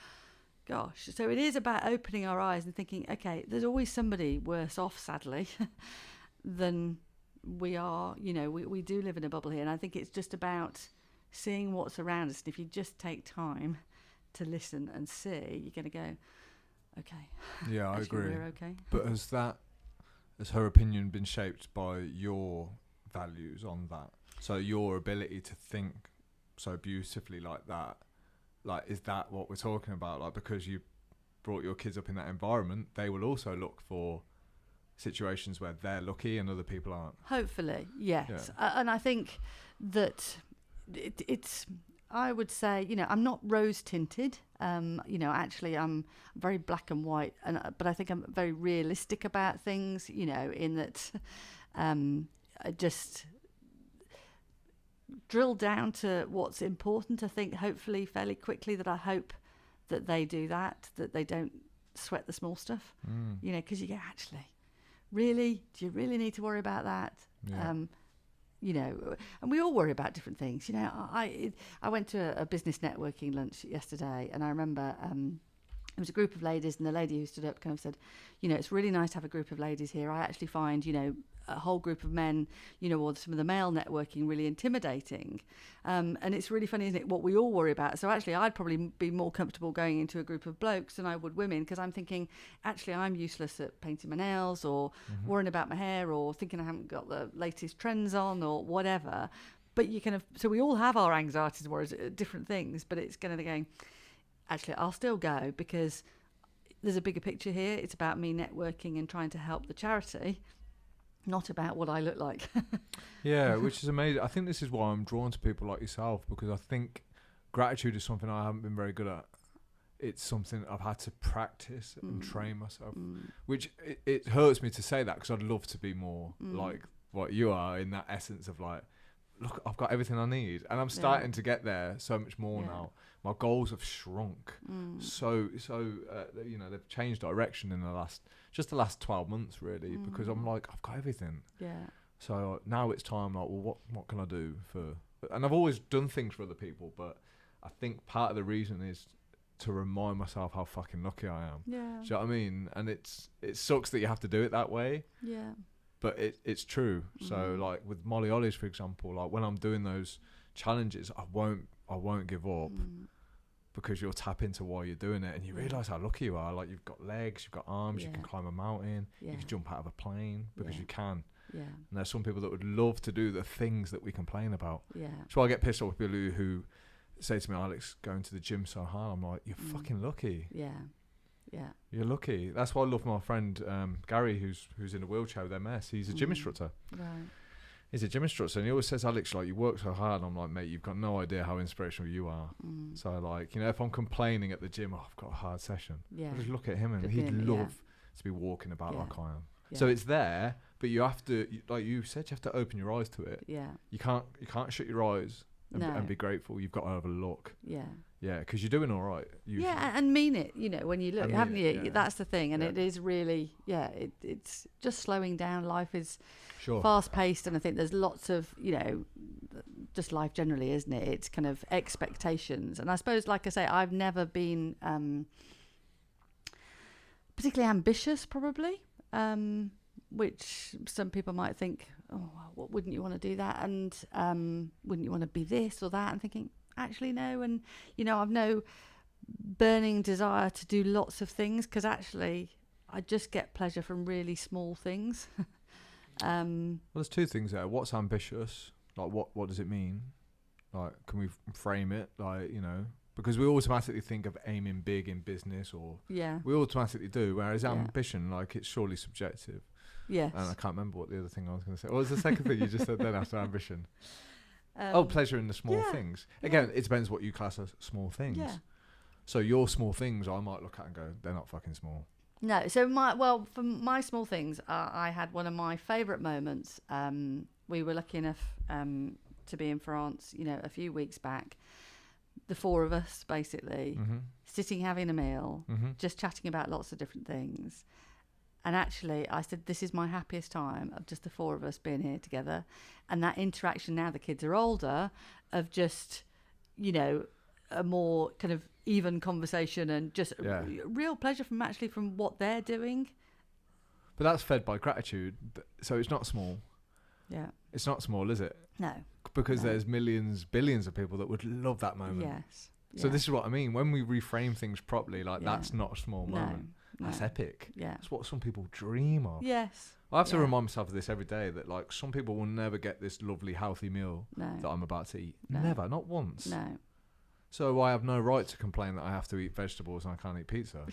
gosh. So it is about opening our eyes and thinking, okay, there's always somebody worse off, sadly, than we are. We do live in a bubble here, and I think it's just about seeing what's around us. And if you just take time to listen and see, you're going to go, okay. Yeah, I agree. We're okay. But has her opinion been shaped by your values on that? So your ability to think so beautifully like that, is that what we're talking about? Like, because you brought your kids up in that environment, they will also look for situations where they're lucky and other people aren't. Hopefully, yes. Yeah. And I think that it's, I would say, I'm not rose tinted. Actually, I'm very black and white, but I think I'm very realistic about things. In that, I just drill down to what's important. I think hopefully fairly quickly that I hope that they do that they don't sweat the small stuff. Because you go, actually, really, do you really need to worry about that? Yeah. And we all worry about different things. I went to a business networking lunch yesterday, and I remember there was a group of ladies, and the lady who stood up kind of said, it's really nice to have a group of ladies here. I actually find, a whole group of men, or some of the male networking really intimidating. And it's really funny, isn't it, what we all worry about. So actually, I'd probably be more comfortable going into a group of blokes than I would women, because I'm thinking, actually, I'm useless at painting my nails or worrying about my hair or thinking I haven't got the latest trends on or whatever. But you kind of, so we all have our anxieties and worries at different things, but it's kind of going, actually, I'll still go because there's a bigger picture here. It's about me networking and trying to help the charity, not about what I look like. Yeah, which is amazing. I think this is why I'm drawn to people like yourself, because I think gratitude is something I haven't been very good at. It's something I've had to practice and train myself, which it hurts me to say that, because I'd love to be more like what you are, in that essence of like, look, I've got everything I need, and I'm starting to get there so much more now. My goals have shrunk so they've changed direction in the last 12 months really, because I'm like, I've got everything. Yeah. So now it's time, like, well, what can I do and I've always done things for other people, but I think part of the reason is to remind myself how fucking lucky I am. Yeah. Do you know what I mean? And it sucks that you have to do it that way. Yeah. But it's true. So like with Molly Ollys, for example, like when I'm doing those challenges, I won't give up, because you'll tap into why you're doing it, and you realise how lucky you are. Like, you've got legs, you've got arms, you can climb a mountain, you can jump out of a plane, because you can. Yeah. And there's some people that would love to do the things that we complain about. Yeah. That's why I get pissed off with people who say to me, Alex, going to the gym so hard. I'm like, you're fucking lucky. Yeah. Yeah. You're lucky. That's why I love my friend Gary, who's in a wheelchair with MS. He's a gym instructor. Right. He's a gym instructor, and he always says, Alex, like, you work so hard. I'm like, mate, you've got no idea how inspirational you are. So, like, if I'm complaining at the gym, I've got a hard session. Yeah. I just look at him, and he'd love to be walking about like I am. Yeah. So it's there, but you have to, like you said, you have to open your eyes to it. Yeah. You can't shut your eyes and be grateful. You've got to have a look. Yeah. Yeah, because you're doing all right. Usually. Yeah, and mean it, when you look, haven't you? Yeah. That's the thing. And it is really, it's just slowing down. Life is fast-paced, and I think there's lots of, just life generally, isn't it? It's kind of expectations. And I suppose, like I say, I've never been particularly ambitious, probably, which some people might think oh, well, wouldn't you want to do that? And wouldn't you want to be this or that? And thinking, actually, no. And, I've no burning desire to do lots of things, because actually I just get pleasure from really small things. Well, there's two things there. What's ambitious? Like, what does it mean? Like, can we frame it? Like, because we automatically think of aiming big in business, or we automatically do, whereas ambition, like, it's surely subjective. Yes. And I can't remember what the other thing I was going to say. What was the second thing you just said then after ambition? Pleasure in the small things. Again, it depends what you class as small things. Yeah. So your small things, I might look at and go, they're not fucking small. No. So for my small things, I had one of my favourite moments. We were lucky enough to be in France, a few weeks back. The four of us, basically, sitting having a meal, just chatting about lots of different things. And actually, I said, this is my happiest time of just the four of us being here together. And that interaction, now the kids are older, of just, a more kind of even conversation and just real pleasure from what they're doing. But that's fed by gratitude. So it's not small. Yeah. It's not small, is it? No. Because there's millions, billions of people that would love that moment. Yes. So this is what I mean. When we reframe things properly, like that's not a small moment. That's epic. Yeah. That's what some people dream of. Yes. I have to remind myself of this every day, that like some people will never get this lovely, healthy meal that I'm about to eat. No. Never, not once. No. So I have no right to complain that I have to eat vegetables and I can't eat pizza.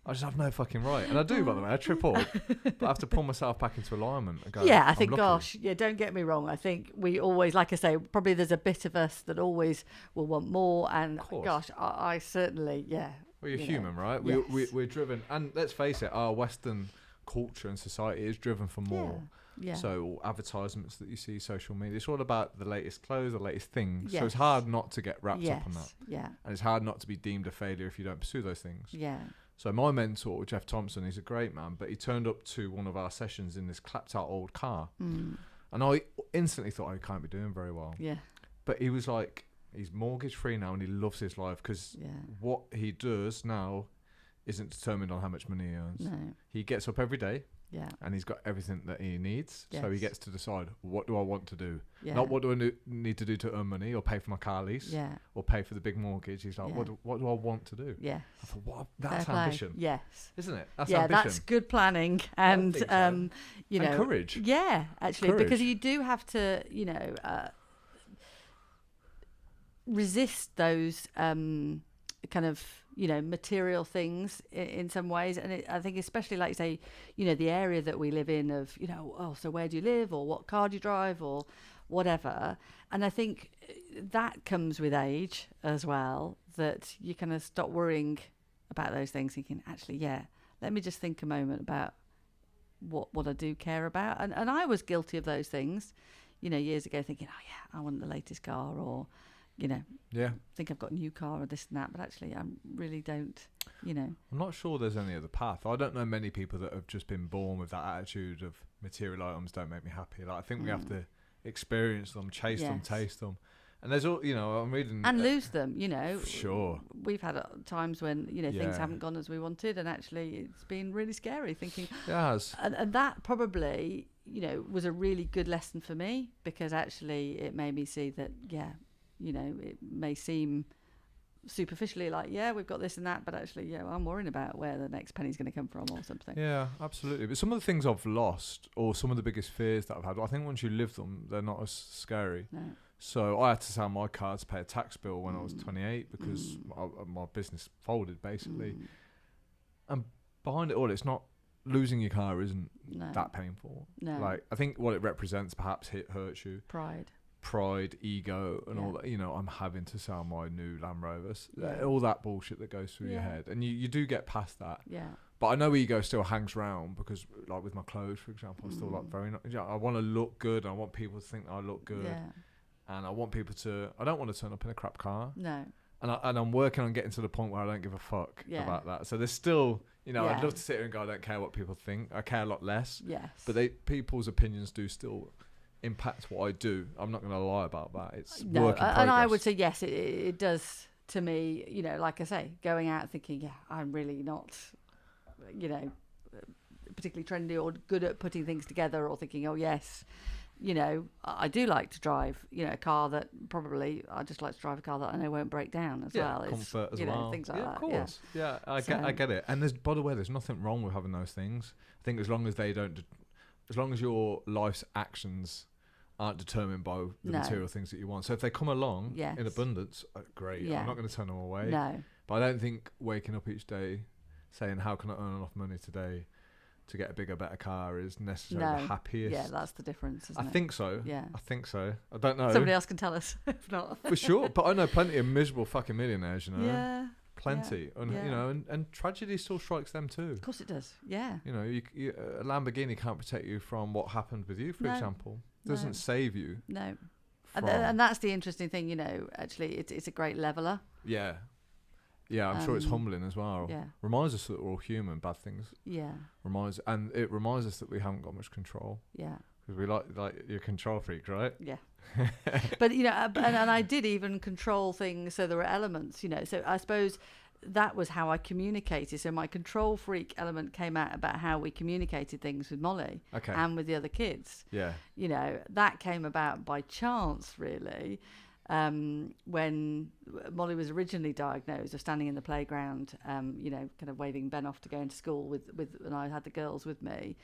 I just have no fucking right. And I do, by the way. I trip up. But I have to pull myself back into alignment and go, I think, don't get me wrong. I think we always, like I say, probably there's a bit of us that always will want more. And gosh, I certainly, Well, you're human, right? Yes. We're driven. And let's face it, our Western culture and society is driven for more. Yeah. So advertisements that you see, social media, it's all about the latest clothes, the latest things. Yes. So it's hard not to get wrapped up on that. Yeah. And it's hard not to be deemed a failure if you don't pursue those things. Yeah. So my mentor, Jeff Thompson, he's a great man, but he turned up to one of our sessions in this clapped out old car. And I instantly thought, I can't be doing very well. Yeah. But he was like, he's mortgage free now and he loves his life, because what he does now isn't determined on how much money he earns. No. He gets up every day. Yeah. And he's got everything that he needs. Yes. So he gets to decide, what do I want to do? Yeah. Not what do I need to do to earn money or pay for my car lease or pay for the big mortgage. He's like, what do I want to do? Yes. I thought, what? That's ambition. Yes. Isn't it? That's ambition. That's good planning and, and courage. Yeah, actually, courage. Because you do have to, resist those kind of material things in some ways. And I think especially, like you say, the area that we live in of, so where do you live, or what car do you drive, or whatever. And I think that comes with age as well, that you kind of stop worrying about those things, thinking, actually, let me just think a moment about what I do care about. And I was guilty of those things, years ago, thinking, I want the latest car, or think I've got a new car or this and that, but actually I really don't, I'm not sure there's any other path. I don't know many people that have just been born with that attitude of material items don't make me happy. Like, I think we have to experience them, chase them, taste them. And there's all, I'm reading... And lose them, Sure. We've had times when, things haven't gone as we wanted, and actually it's been really scary, thinking... It has. And that probably, was a really good lesson for me, because actually it made me see that, it may seem superficially like, we've got this and that, but actually, I'm worrying about where the next penny's going to come from or something. Yeah, absolutely. But some of the things I've lost, or some of the biggest fears that I've had, I think once you live them, they're not as scary. No. So I had to sell my car to pay a tax bill when I was 28 because my business folded, basically. And behind it all, it's not... Losing your car isn't that painful. No. Like, I think what it represents perhaps hurts you. Pride, ego, and all that. I'm having to sell my new Land Rover. All that bullshit that goes through your head, and you do get past that. Yeah. But I know ego still hangs around, because, like with my clothes, for example, I'm still like very. I want to look good. And I want people to think that I look good. Yeah. And I want people to. I don't want to turn up in a crap car. No. And I'm working on getting to the point where I don't give a fuck about that. So there's still, I'd love to sit here and go, I don't care what people think. I care a lot less. Yes. But people's opinions do still impact what I do. I'm not going to lie about that. It's no, work in progress. And I would say yes, it does to me. Like I say, going out thinking, I'm really not, particularly trendy or good at putting things together, or thinking, oh yes, you know, I do like to drive, you know, a car that probably, I just like to drive a car that I know won't break down as well. Comfort it's, as well. Things like that. Of course. Yeah, I get it. And by the way, there's nothing wrong with having those things. I think as long as your life's actions aren't determined by the material things that you want. So if they come along in abundance, great. I'm not going to turn them away. No. But I don't think waking up each day saying, how can I earn enough money today to get a bigger, better car is necessarily the happiest. Yeah, that's the difference, isn't it? I think so. Yeah. I think so. I don't know. Somebody else can tell us, if not. For sure. But I know plenty of miserable fucking millionaires, you know. Yeah. Plenty. And, you know, and tragedy still strikes them too. Of course it does. Yeah. You know, a Lamborghini can't protect you from what happened with you, for example. It doesn't save you. No. And that's the interesting thing, you know, actually, it's a great leveller. Yeah. Yeah, I'm sure it's humbling as well. Yeah. Reminds us that we're all human, bad things. Yeah. It reminds us that we haven't got much control. Yeah. Because we like you're a control freak, right? Yeah. But, you know, and I did even control things, so there were elements, you know. So I suppose that was how I communicated. So my control freak element came out about how we communicated things with Molly and with the other kids. Yeah. You know, that came about by chance, really. When Molly was originally diagnosed, of standing in the playground, you know, kind of waving Ben off to go into school with and I had the girls with me,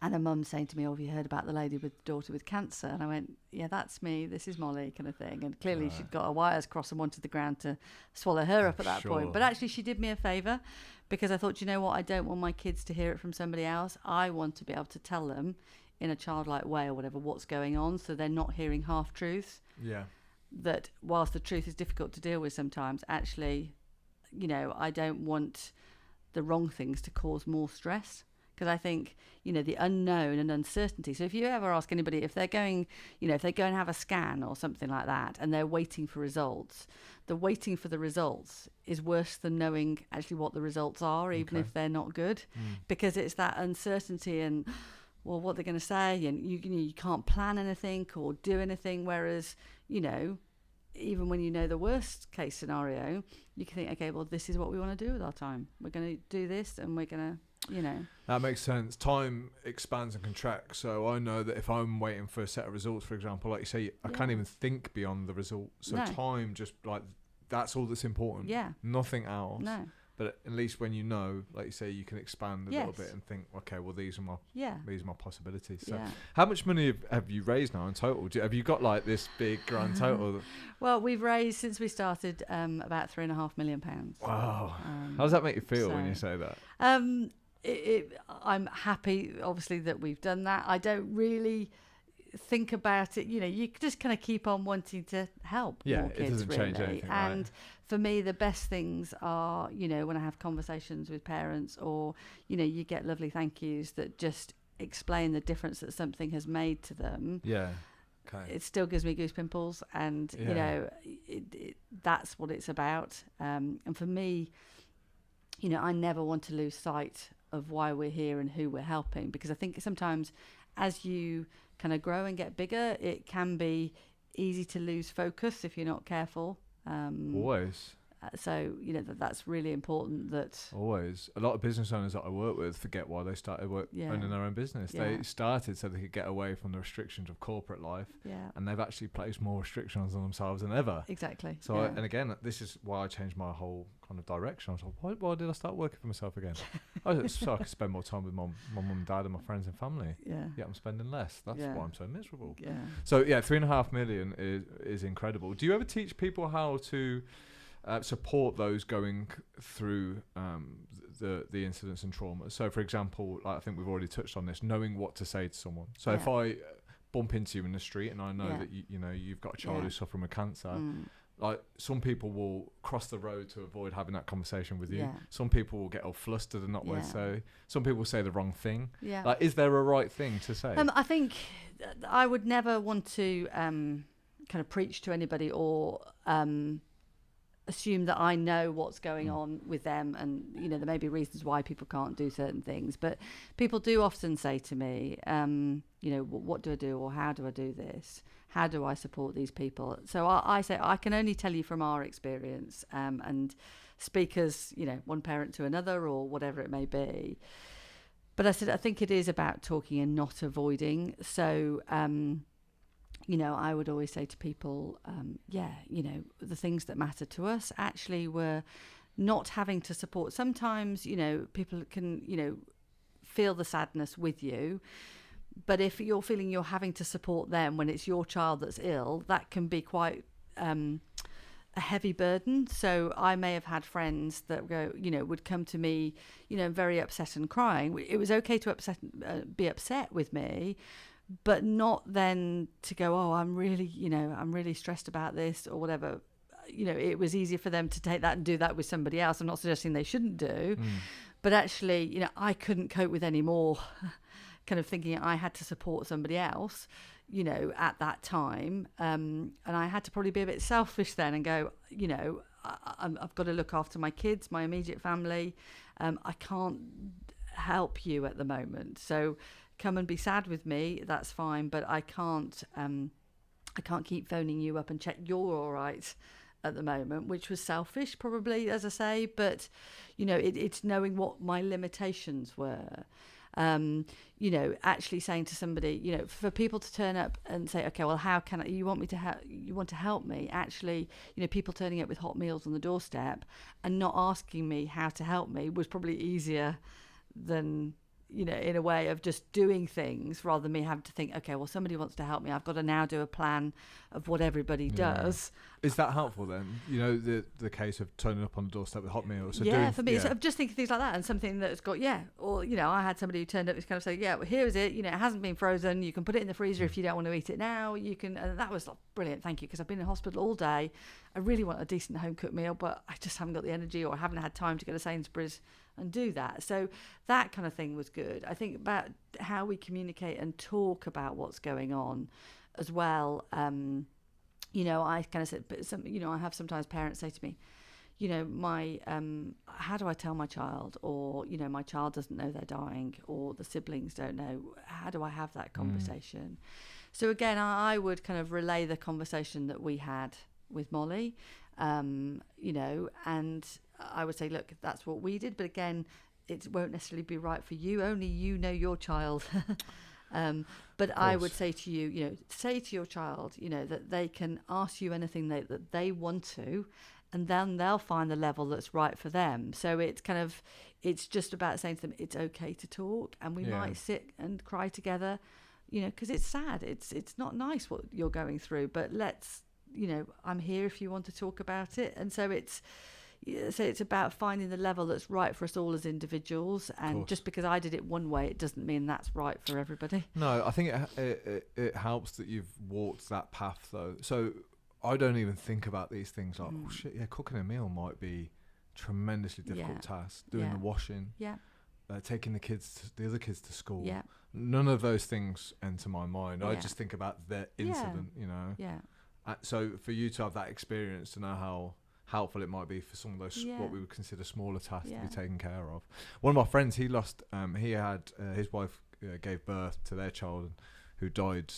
and her mum saying to me, "Oh, have you heard about the lady with daughter with cancer?" And I went, "Yeah, that's me. This is Molly," kind of thing. And clearly she'd got her wires crossed and wanted the ground to swallow her up at that point. But actually, she did me a favour, because I thought, you know what, I don't want my kids to hear it from somebody else. I want to be able to tell them in a childlike way or whatever what's going on, so they're not hearing half truths. Yeah. That whilst the truth is difficult to deal with sometimes, actually, you know, I don't want the wrong things to cause more stress. Because I think, you know, the unknown and uncertainty. So if you ever ask anybody if they're going, you know, if they go and have a scan or something like that and they're waiting for results, the waiting for the results is worse than knowing actually what the results are, even if they're not good. Because it's that uncertainty and, well, what they're going to say, and you can't plan anything or do anything. Whereas, you know, even when you know the worst case scenario, you can think, okay, well, this is what we want to do with our time. We're going to do this, and we're going to, you know. That makes sense. Time expands and contracts. So I know that if I'm waiting for a set of results, for example, like you say, I can't even think beyond the result. So time just like, that's all that's important. Yeah. Nothing else. No. But at least when you know, like you say, you can expand a little bit and think, okay, well, these are my possibilities. So how much money have you raised now in total? Have you got like this big grand total? Well, we've raised, since we started, about £3.5 million. Wow. How does that make you feel when you say that? I'm happy, obviously, that we've done that. I don't really think about it, you know, you just kind of keep on wanting to help more kids, it doesn't change anything, and right? For me, the best things are, you know, when I have conversations with parents, or, you know, you get lovely thank yous that just explain the difference that something has made to them. It still gives me goose pimples, and you know, that's what it's about. And for me, you know, I never want to lose sight of why we're here and who we're helping, because I think sometimes as you kind of grow and get bigger, it can be easy to lose focus if you're not careful. Always. So, you know, that's really important. That always. A lot of business owners that I work with forget why they started owning their own business. They started so they could get away from the restrictions of corporate life, and they've actually placed more restrictions on themselves than ever. Exactly. So, and again, this is why I changed my whole kind of direction. I was like, why did I start working for myself again? So I could spend more time with my mum and dad and my friends and family. Yeah, I'm spending less. That's why I'm so miserable. Yeah. So yeah, $3.5 million is incredible. Do you ever teach people how to support those going through the incidents and trauma? So for example, like I think we've already touched on this, knowing what to say to someone. So if I bump into you in the street and I know that you know you've got a child who's suffering with cancer, like some people will cross the road to avoid having that conversation with you. Some people will get all flustered and not what to say. Some people say the wrong thing. Like, is there a right thing to say? I think I would never want to kind of preach to anybody or assume that I know what's going on with them, and you know, there may be reasons why people can't do certain things, but people do often say to me, you know, what do I do, or how do I do this, how do I support these people? So I say I can only tell you from our experience, and speak as, you know, one parent to another or whatever it may be. But I said, I think it is about talking and not avoiding. So, you know, I would always say to people, you know, the things that matter to us actually were not having to support. Sometimes, you know, people can, you know, feel the sadness with you. But if you're feeling you're having to support them when it's your child that's ill, that can be quite a heavy burden. So I may have had friends that would come to me, you know, very upset and crying. It was okay to be upset with me, but not then to go, oh, I'm really stressed about this or whatever. You know, it was easier for them to take that and do that with somebody else. I'm not suggesting they shouldn't do, but actually, you know, I couldn't cope with any more kind of thinking I had to support somebody else, you know, at that time. And I had to probably be a bit selfish then and go, you know, I've got to look after my kids, my immediate family. I can't help you at the moment. So come and be sad with me. That's fine. But I can't keep phoning you up and check you're all right at the moment, which was selfish probably, as I say. But, you know, it's knowing what my limitations were. You know, actually saying to somebody, you know, for people to turn up and say, okay, well, how can you want to help me? Actually, you know, people turning up with hot meals on the doorstep and not asking me how to help me was probably easier than, you know, in a way of just doing things rather than me having to think, okay, well, somebody wants to help me. I've got to now do a plan of what everybody does. Is that helpful then? You know, the case of turning up on the doorstep with hot meals. So for me, so just thinking things like that and something that's got, or, you know, I had somebody who turned up and kind of say, well, here is it. You know, it hasn't been frozen. You can put it in the freezer if you don't want to eat it now. You can, and that was like, brilliant. Thank you. Because I've been in hospital all day. I really want a decent home cooked meal, but I just haven't got the energy or I haven't had time to go to Sainsbury's and do that. So that kind of thing was good. I think about how we communicate and talk about what's going on as well. You know, I kind of said, but I have sometimes parents say to me, you know, how do I tell my child? Or, you know, my child doesn't know they're dying, or the siblings don't know. How do I have that conversation? So again, I would kind of relay the conversation that we had with Molly, you know, and I would say, look, that's what we did. But again, it won't necessarily be right for you. Only you know your child. But I would say to you, you know, say to your child, you know, that they can ask you anything that they want to, and then they'll find the level that's right for them. So it's just about saying to them, it's okay to talk, and we might sit and cry together, you know, because it's sad. It's not nice what you're going through, but let's, you know, I'm here if you want to talk about it. And so it's about finding the level that's right for us all as individuals. And just because I did it one way, it doesn't mean that's right for everybody. No, I think it helps that you've walked that path, though. So I don't even think about these things like, oh shit, cooking a meal might be a tremendously difficult task. Doing the washing, taking the other kids to school. Yeah. None of those things enter my mind. I just think about the incident, you know. Yeah. So for you to have that experience, to know how helpful it might be for some of those what we would consider smaller tasks to be taken care of. One of my friends, he had his wife gave birth to their child who died.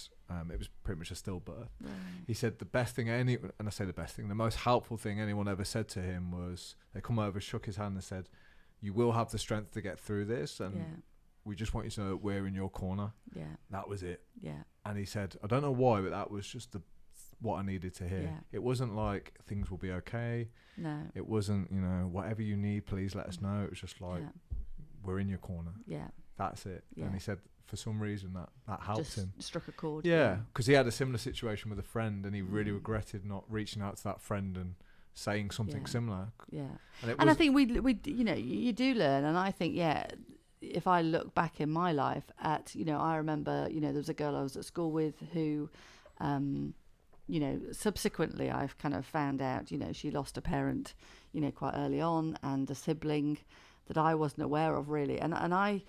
It was pretty much a stillbirth. Right. He said the most helpful thing anyone ever said to him was, they come over, shook his hand and said, you will have the strength to get through this, and we just want you to know that we're in your corner. Yeah. That was it. Yeah. And he said, I don't know why, but that was just what I needed to hear. Yeah. It wasn't like things will be okay. No. It wasn't, you know, whatever you need, please let us know. It was just like, we're in your corner. Yeah. That's it. Yeah. And he said for some reason that helped him. Struck a chord. Yeah. Because he had a similar situation with a friend, and he really regretted not reaching out to that friend and saying something similar. Yeah. And I think we you know, you do learn. And I think, if I look back in my life at, you know, I remember, you know, there was a girl I was at school with who, you know, subsequently I've kind of found out, you know, she lost a parent, you know, quite early on, and a sibling that I wasn't aware of really. And I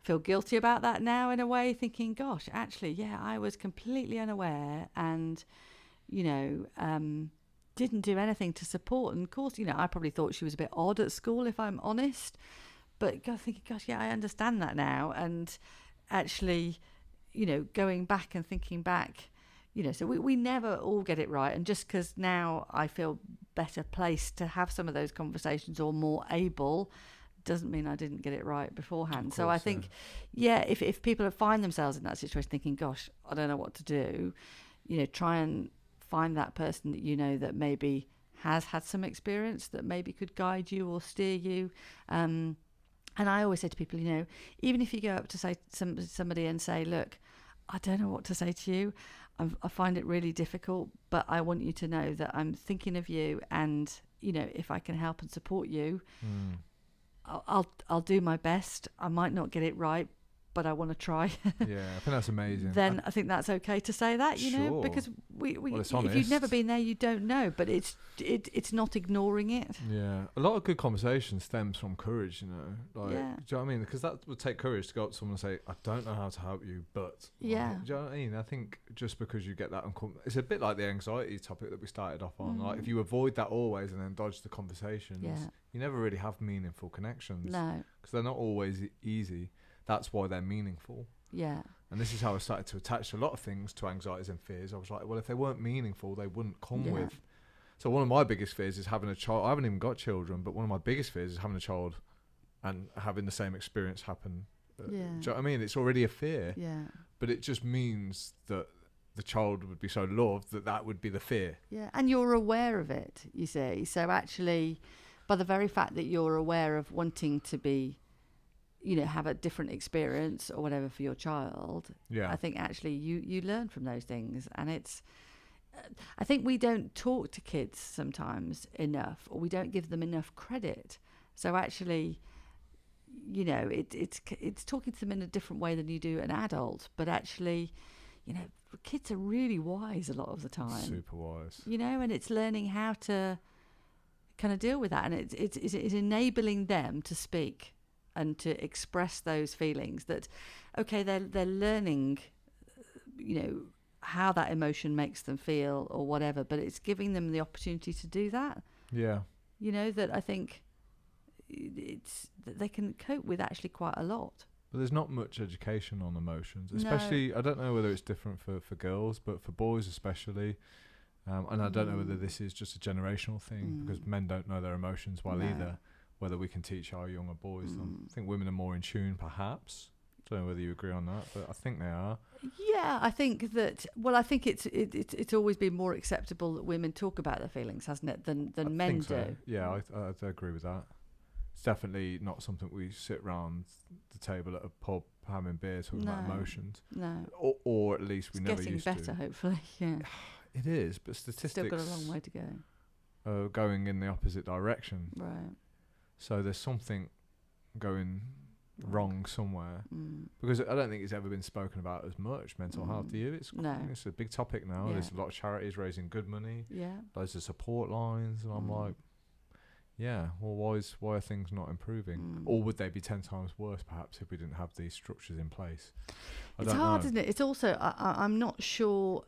feel guilty about that now in a way, thinking, gosh, actually, I was completely unaware and, you know, didn't do anything to support. And of course, you know, I probably thought she was a bit odd at school, if I'm honest. But thinking, gosh, I understand that now. And actually, you know, going back and thinking back, you know, so we never all get it right. And just because now I feel better placed to have some of those conversations or more able doesn't mean I didn't get it right beforehand. Of So I course, think, if people find themselves in that situation thinking, gosh, I don't know what to do, try and find that person that that maybe has had some experience, that maybe could guide you or steer you. And I always say to people, even if you go up to say somebody and say, look, I don't know what to say to you, I find it really difficult, but I want you to know that I'm thinking of you, and if I can help and support you, I'll do my best. I might not get it right, but I want to try. Yeah, I think that's amazing. Then I think that's okay to say that, Sure. because we It's if you've honest. never been there, you don't know. But it's not ignoring it. Yeah, a lot of good conversation stems from courage, Yeah. Do you know what I mean? Because that would take courage to go up to someone and say, I don't know how to help you, but... Yeah. Do you know what I mean? I think just because you get that... it's a bit like the anxiety topic that we started off on. Like, if you avoid that always and then dodge the conversations, you never really have meaningful connections. No. Because they're not always easy. That's why they're meaningful. Yeah. And this is how I started to attach a lot of things to anxieties and fears. I was like, well, if they weren't meaningful, they wouldn't come with... So one of my biggest fears is having a child. I haven't even got children, but one of my biggest fears is having a child and having the same experience happen. Do you know what I mean? It's already a fear. Yeah. But it just means that the child would be so loved that would be the fear. Yeah. And you're aware of it, you see. So actually, by the very fact that you're aware of wanting to be, have a different experience or whatever for your child, I think actually you learn from those things. And it's... I think we don't talk to kids sometimes enough, or we don't give them enough credit. So actually, it's talking to them in a different way than you do an adult. But actually, kids are really wise a lot of the time. Super wise. And it's learning how to kind of deal with that, and it's enabling them to speak and to express those feelings. That okay, they're learning, how that emotion makes them feel or whatever, but it's giving them the opportunity to do that. Yeah. That I think that they can cope with actually quite a lot. But there's not much education on emotions, especially, I don't know whether it's different for girls, but for boys especially. And I don't know whether this is just a generational thing, because men don't know their emotions well either, whether we can teach our younger boys them. I think women are more in tune, perhaps. I don't know whether you agree on that, but I think they are. Yeah, I think that. Well, I think it's always been more acceptable that women talk about their feelings, hasn't it, than men do. Yeah, I agree with that. It's definitely not something we sit round the table at a pub having beer talking about emotions. No. Or at least we never used to. It's getting better, hopefully. Yeah. It is, but statistics still got a long way to go. Are going in the opposite direction. Right. So there's something going wrong somewhere, because I don't think it's ever been spoken about as much, mental health. Do you? It's a big topic now. There's a lot of charities raising good money, loads of support lines, and I'm like, well, why are things not improving? Or would they be 10 times worse perhaps if we didn't have these structures in place? It's hard, isn't it? It's also I'm not sure,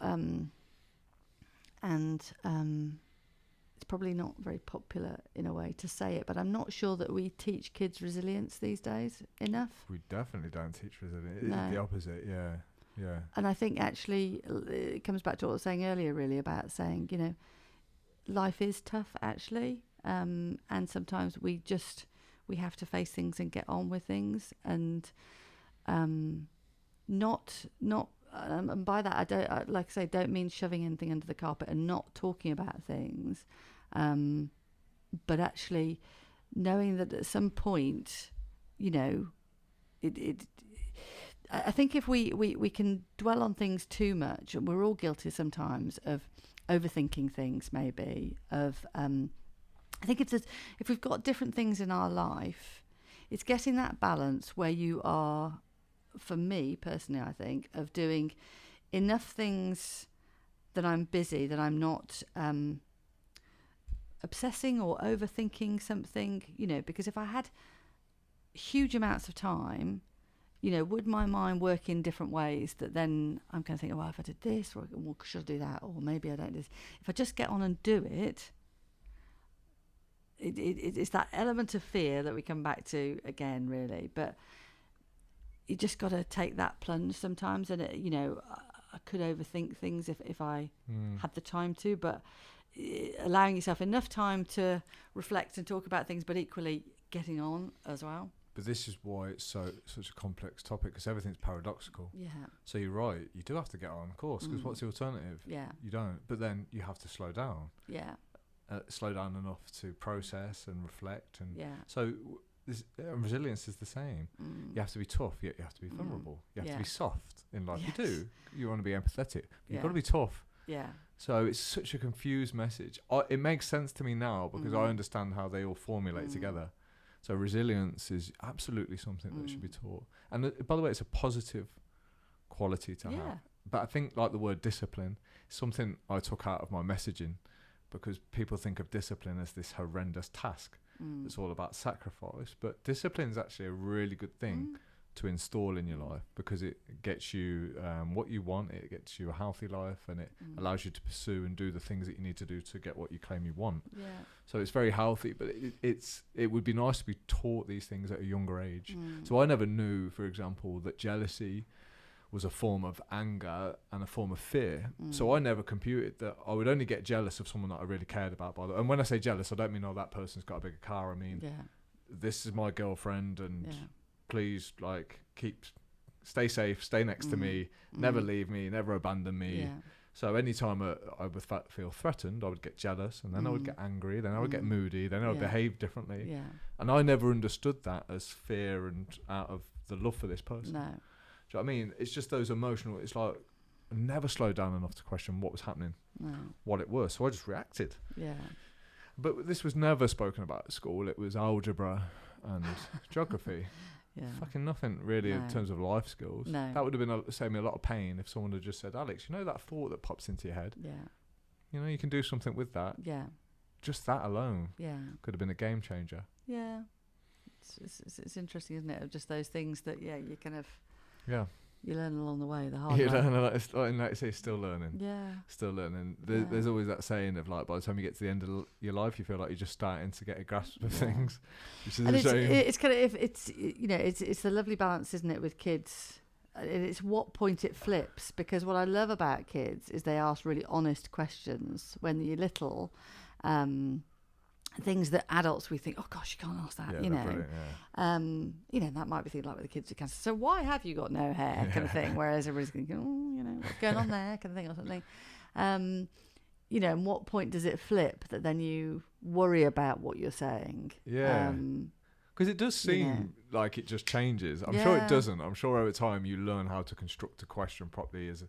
it's probably not very popular in a way to say it, but I'm not sure that we teach kids resilience these days enough. We definitely don't teach resilience. No. It's the opposite, yeah. And I think actually it comes back to what I was saying earlier, really, about saying, life is tough actually, and sometimes we have to face things and get on with things, and not. And by that, I don't mean shoving anything under the carpet and not talking about things, but actually knowing that at some point, I think if we can dwell on things too much, and we're all guilty sometimes of overthinking things, maybe, of I think if we've got different things in our life, it's getting that balance where you are, for me personally, I think, of doing enough things that I'm busy, that I'm not obsessing or overthinking something, because if I had huge amounts of time, would my mind work in different ways that then I'm going to think, if I did this, or should I do that, or maybe I don't do this. If I just get on and do it, it's that element of fear that we come back to again, really. But you just got to take that plunge sometimes, and I could overthink things if I had the time to, but allowing yourself enough time to reflect and talk about things, but equally getting on as well. But this is why it's such a complex topic, because everything's paradoxical. Yeah. So you're right, you do have to get on, of course, because what's the alternative? Yeah. You don't. But then you have to slow down. Yeah. Slow down enough to process and reflect. And Yeah. so resilience is the same. You have to be tough, yet you have to be vulnerable. You have to be soft in life. Yes. You do. You want to be empathetic. But you've got to be tough. Yeah. So it's such a confused message. It makes sense to me now because I understand how they all formulate together. So resilience is absolutely something that should be taught. And by the way, it's a positive quality to have. But I think like the word discipline, something I took out of my messaging, because people think of discipline as this horrendous task. It's all about sacrifice. But discipline is actually a really good thing to install in your life, because it gets you what you want, it gets you a healthy life, and it allows you to pursue and do the things that you need to do to get what you claim you want. So it's very healthy, but it would be nice to be taught these things at a younger age. So I never knew, for example, that jealousy was a form of anger and a form of fear. So I never computed that I would only get jealous of someone that I really cared about. And when I say jealous, I don't mean, oh, that person's got a bigger car. I mean, this is my girlfriend, and please, like, stay safe, stay next to me, never leave me, never abandon me. So anytime I would feel threatened, I would get jealous, and then I would get angry, then I would get moody, then I would behave differently. And I never understood that as fear and out of the love for this person. No. Do you know what I mean? It's just those emotional, it's like I never slowed down enough to question what was happening, what it was. So I just reacted. But this was never spoken about at school. It was algebra and geography. Fucking nothing really in terms of life skills. That would have been saved me a lot of pain if someone had just said, Alex, you know that thought that pops into your head? You know, you can do something with that. Just that alone could have been a game changer. It's interesting, isn't it? Just those things that, you kind of... You learn along the way, the hard way. You learn a lot. It's like you say, still learning. Still learning. There's always that saying of, like, by the time you get to the end of your life, you feel like you're just starting to get a grasp of things, which is a shame. It's kind of, it's the lovely balance, isn't it, with kids? It's what point it flips, because what I love about kids is they ask really honest questions when you're little. Things that adults we think, oh gosh, you can't ask that, you know, that might be things like with the kids with cancer. So why have you got no hair, kind of thing? Whereas everybody's thinking, oh, you know, what's going on there, kind of thing, or something. You know, and what point does it flip that then you worry about what you're saying? Because it does seem like it just changes. I'm sure it doesn't. I'm sure over time you learn how to construct a question properly as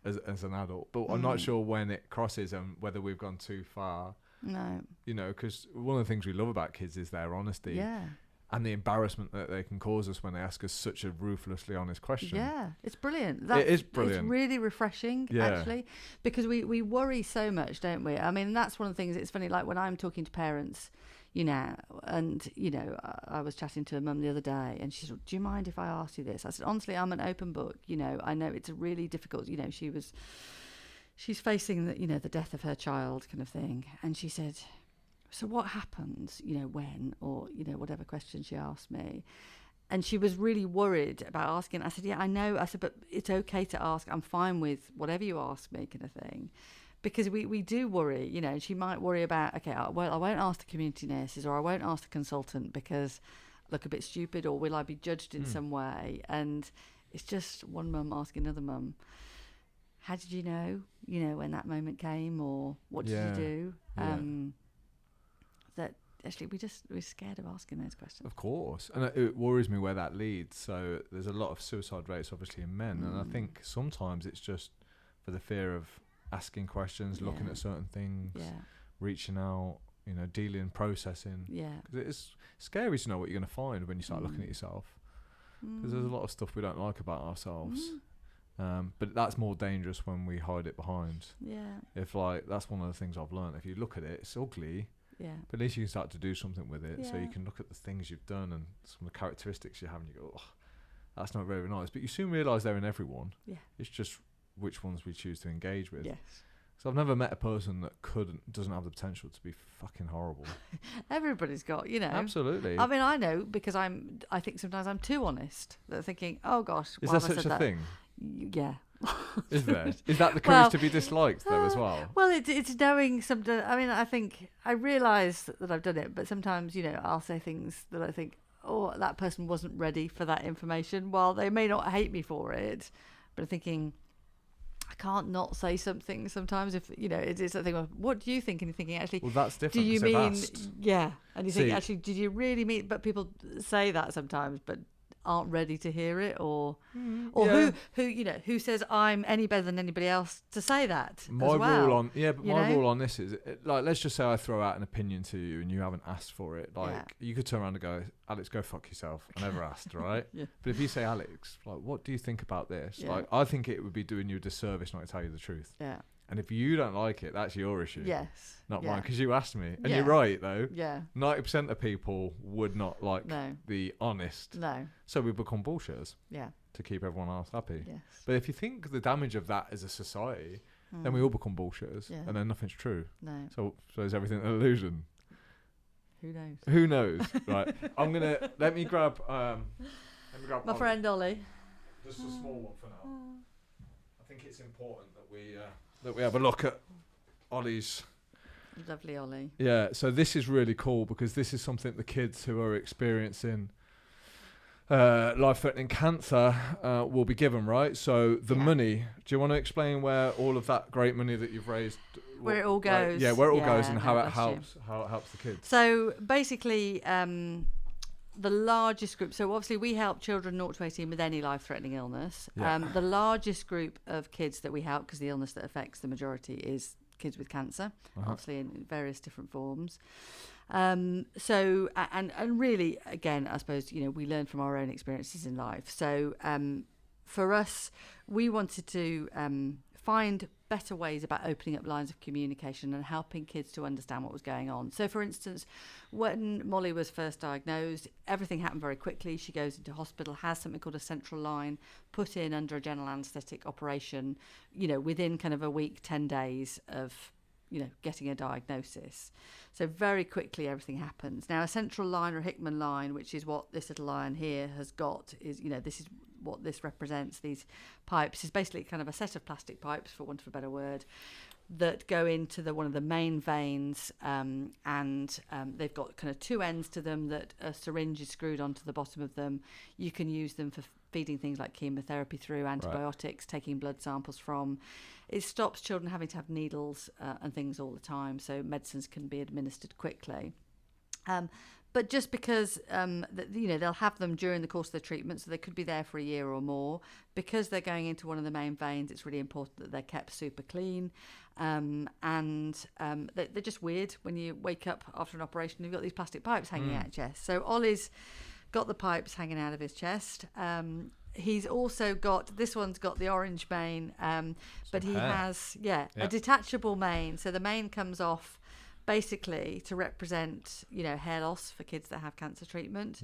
an adult. But I'm not sure when it crosses and whether we've gone too far. No. You know, because one of the things we love about kids is their honesty. And the embarrassment that they can cause us when they ask us such a ruthlessly honest question. It's brilliant. It is brilliant. It's really refreshing, actually, because we worry so much, don't we? I mean, that's one of the things. It's funny, like when I'm talking to parents, you know, and, you know, I was chatting to a mum the other day, and she said, do you mind if I ask you this? I said, honestly, I'm an open book. You know, I know it's a really difficult, you know, she's facing the death of her child, kind of thing. And she said, so what happens, you know, when, or, you know, whatever question she asked me. And she was really worried about asking. I said, yeah, I know. I said, but it's okay to ask. I'm fine with whatever you ask me, kind of thing. Because we do worry, you know. She might worry about, okay, I won't ask the community nurses, or I won't ask the consultant because I look a bit stupid, or will I be judged in some way? And it's just one mum asking another mum, how did you know, when that moment came, or what did you do? That actually we're scared of asking those questions. Of course. And it worries me where that leads. So there's a lot of suicide rates, obviously, in men. And I think sometimes it's just for the fear of asking questions, looking at certain things, reaching out, you know, dealing, processing. Because it is scary to know what you're going to find when you start looking at yourself. Because there's a lot of stuff we don't like about ourselves. But that's more dangerous when we hide it behind. If, like, that's one of the things I've learned. If you look at it, it's ugly. But at least you can start to do something with it. So you can look at the things you've done and some of the characteristics you have, and you go, oh, that's not very nice. But you soon realise they're in everyone. It's just which ones we choose to engage with. So I've never met a person that doesn't have the potential to be fucking horrible. Everybody's got, you know. Absolutely. I mean, I know, because I think sometimes I'm too honest. They're thinking, oh gosh, is there such a thing? Is there? Is that the courage to be disliked though as well? Well, it's knowing sometimes. I mean, I think I realise that I've done it, but sometimes, I'll say things that I think, oh, that person wasn't ready for that information. While they may not hate me for it, but I'm thinking, I can't not say something sometimes if, it's a thing of, what do you think? And you're thinking, actually, well, that's different. Do you mean, asked. yeah. And you think, actually, did you really mean, but people say that sometimes, but aren't ready to hear it, or who says I'm any better than anybody else to say that. My as well, rule on this is, like, let's just say I throw out an opinion to you and you haven't asked for it. Like, you could turn around and go, Alex, go fuck yourself. I never asked, right? Yeah. But if you say, Alex, like, what do you think about this? Like, I think it would be doing you a disservice not to tell you the truth. Yeah. And if you don't like it, that's your issue. Yes. Not mine, because you asked me. And you're right, though. Yeah. 90% of people would not like the honest. No. So we become bullshitters. Yeah. To keep everyone else happy. Yes. But if you think the damage of that as a society, then we all become bullshitters. Yeah. And then nothing's true. No. So is everything an illusion? Who knows? Who knows? Right. Let me grab my friend Olly. Just a small one for now. I think it's important that we have a look at Olly's. Lovely Olly. Yeah, so this is really cool because this is something the kids who are experiencing life-threatening cancer will be given, right? So the money, do you want to explain where all of that great money that you've raised, where it all goes? Where it all goes and how it helps the kids. So basically, the largest group, so obviously we help children 0 to 18 with any life-threatening illness. The largest group of kids that we help, because the illness that affects the majority is kids with cancer, obviously in various different forms. So really, again, I suppose, we learn from our own experiences in life. So for us, we wanted to find better ways about opening up lines of communication and helping kids to understand what was going on. So, for instance, when Molly was first diagnosed, everything happened very quickly. She goes into hospital, has something called a central line, put in under a general anaesthetic operation, within kind of a week, 10 days of, getting a diagnosis. So very quickly everything happens. Now, a central line or a Hickman line, which is what this little line here has got, is, this is what this represents. These pipes is basically kind of a set of plastic pipes, for want of a better word, that go into one of the main veins, and they've got kind of two ends to them that a syringe is screwed onto the bottom of them. You can use them for feeding things like chemotherapy through, antibiotics, taking blood samples from. It stops children having to have needles and things all the time, so medicines can be administered quickly. But just because, they'll have them during the course of the treatment, so they could be there for a year or more. Because they're going into one of the main veins, it's really important that they're kept super clean. They're just weird when you wake up after an operation, you've got these plastic pipes hanging out your chest. So Olly's got the pipes hanging out of his chest. He's also got, this one's got the orange mane, but he has, a detachable mane. So the mane comes off basically to represent, hair loss for kids that have cancer treatment.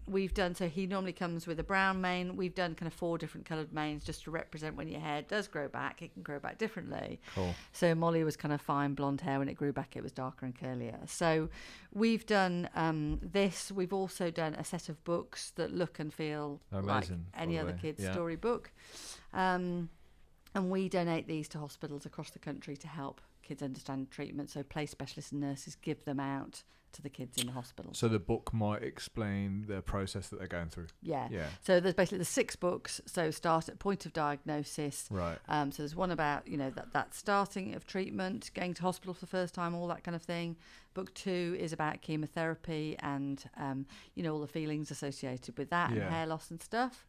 We've done, so he normally comes with a brown mane. We've done kind of 4 different coloured manes just to represent when your hair does grow back, it can grow back differently. Cool. So Molly was kind of fine blonde hair. When it grew back, it was darker and curlier. So we've done this. We've also done a set of books that look and feel like any other kid's storybook. And we donate these to hospitals across the country to help kids understand treatment. So place specialists and nurses give them out to the kids in the hospital. So the book might explain the process that they're going through. Yeah. So there's basically the 6 books. So start at point of diagnosis. Right. So there's one about, that starting of treatment, going to hospital for the first time, all that kind of thing. Book 2 is about chemotherapy and, all the feelings associated with that and hair loss and stuff.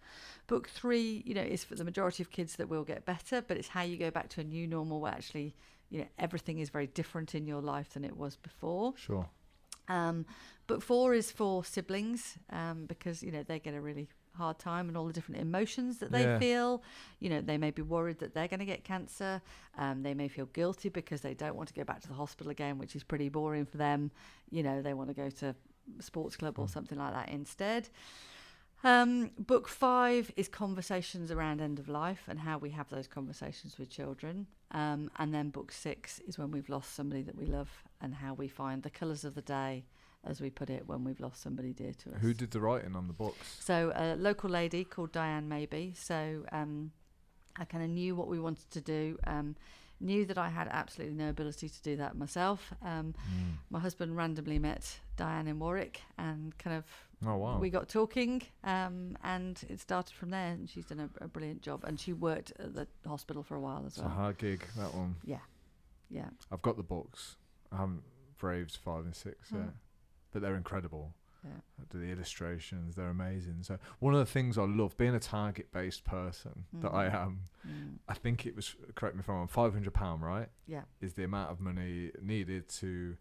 Book 3, is for the majority of kids that will get better, but it's how you go back to a new normal where actually, everything is very different in your life than it was before. Sure. Book 4 is for siblings, because, they get a really hard time and all the different emotions that they feel. They may be worried that they're going to get cancer. They may feel guilty because they don't want to go back to the hospital again, which is pretty boring for them. They want to go to a sports club or something like that instead. Book 5 is conversations around end of life and how we have those conversations with children. And then book 6 is when we've lost somebody that we love and how we find the colours of the day, as we put it, when we've lost somebody dear to us. Who did the writing on the books? So a local lady called Diane Maybe. So I kind of knew what we wanted to do. Knew that I had absolutely no ability to do that myself. My husband randomly met Diane in Warwick, and kind of we got talking, and it started from there. And she's done a brilliant job, and she worked at the hospital for a while as well. It's a hard gig, that one. Yeah. I've got the books. I haven't braved 5 and 6 yet, but they're incredible. Yeah. The illustrations, they're amazing. So one of the things I love, being a target-based person that I am, I think it was, correct me if I'm wrong, £500, right? Yeah. Is the amount of money needed to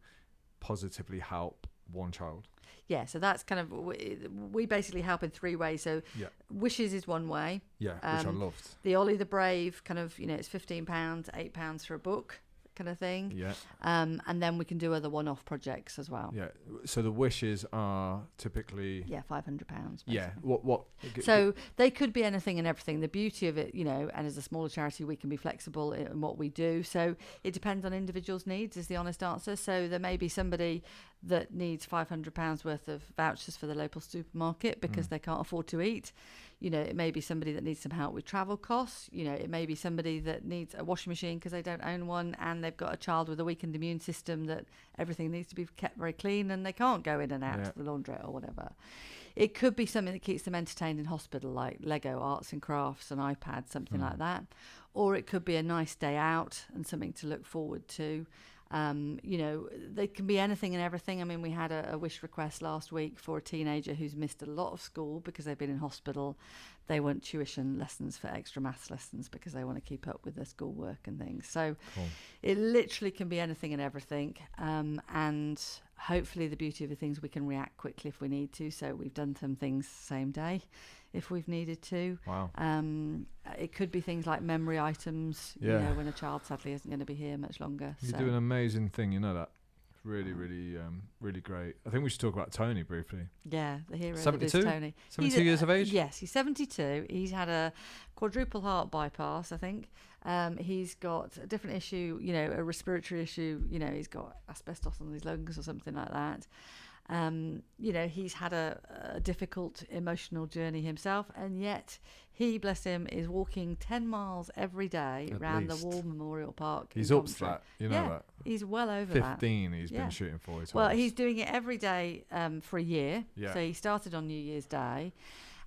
positively help one child. Yeah, so that's kind of, we basically help in 3 ways. So Wishes is one way. Yeah, which I loved. The Olly the Brave, kind of, it's £15, £8 for a book, kind of thing. Yeah. And then we can do other one-off projects as well. Yeah. So the wishes are typically £500. Basically. Yeah. What? So they could be anything and everything. The beauty of it, and as a smaller charity, we can be flexible in what we do. So it depends on individuals' needs, is the honest answer. So there may be somebody that needs £500 worth of vouchers for the local supermarket because they can't afford to eat. It may be somebody that needs some help with travel costs. It may be somebody that needs a washing machine because they don't own one, and they've got a child with a weakened immune system that everything needs to be kept very clean and they can't go in and out to the laundrette or whatever. It could be something that keeps them entertained in hospital, like Lego, arts and crafts, an iPad, something like that. Or it could be a nice day out and something to look forward to. They can be anything and everything. I mean, we had a wish request last week for a teenager who's missed a lot of school because they've been in hospital. They want tuition lessons for extra maths lessons because they want to keep up with their schoolwork and things. So it literally can be anything and everything. And hopefully the beauty of the things, we can react quickly if we need to. So we've done some things same day if we've needed to. Wow. It could be things like memory items, when a child sadly isn't going to be here much longer. You do an amazing thing, that. Really, really, really great. I think we should talk about Tony briefly. Yeah, the hero 72? is Tony. 72 years of age? Yes, he's 72. He's had a quadruple heart bypass, I think. He's got a different issue, a respiratory issue. He's got asbestos on his lungs or something like that. He's had a difficult emotional journey himself, and yet he, bless him, is walking 10 miles every day around the War Memorial Park. He's up to that, that. He's well over 15 he's been shooting for. Well, he's doing it every day for a year. Yeah. So he started on New Year's Day.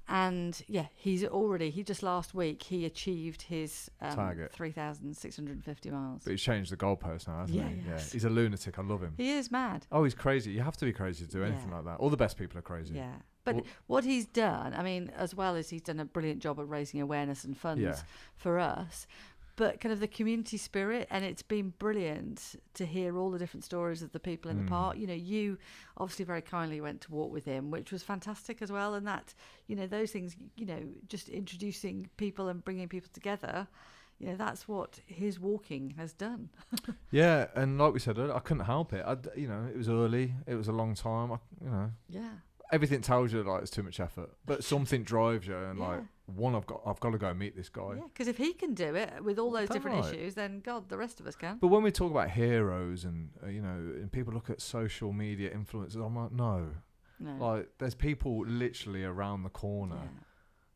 And he just last week he achieved his target, 3,650 miles. But he's changed the goalpost now, hasn't he? Yeah, he's a lunatic. I love him. He is mad. Oh, he's crazy. You have to be crazy to do anything like that. All the best people are crazy. Yeah. But what he's done, I mean, as well as he's done a brilliant job of raising awareness and funds for us, but kind of the community spirit, and it's been brilliant to hear all the different stories of the people in the park. You obviously very kindly went to walk with him, which was fantastic as well. And that, those things, just introducing people and bringing people together, that's what his walking has done. Yeah, and like we said earlier, I couldn't help it. It was early, it was a long time. Yeah. Everything tells you like it's too much effort, but something drives you, and I've got to go meet this guy. Yeah, because if he can do it with all those different issues, then God, the rest of us can. But when we talk about heroes and and people look at social media influencers, I'm like, no. Like there's people literally around the corner.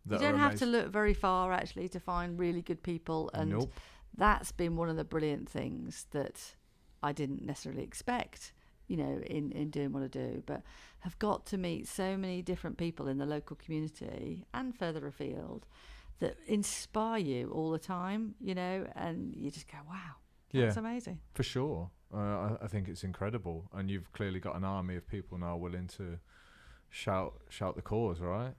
Yeah. You don't have to look very far actually to find really good people, and that's been one of the brilliant things that I didn't necessarily expect. In doing what I do, but have got to meet so many different people in the local community and further afield that inspire you all the time, and you just go, wow, that's amazing. For sure. I think it's incredible. And you've clearly got an army of people now willing to shout the cause, right?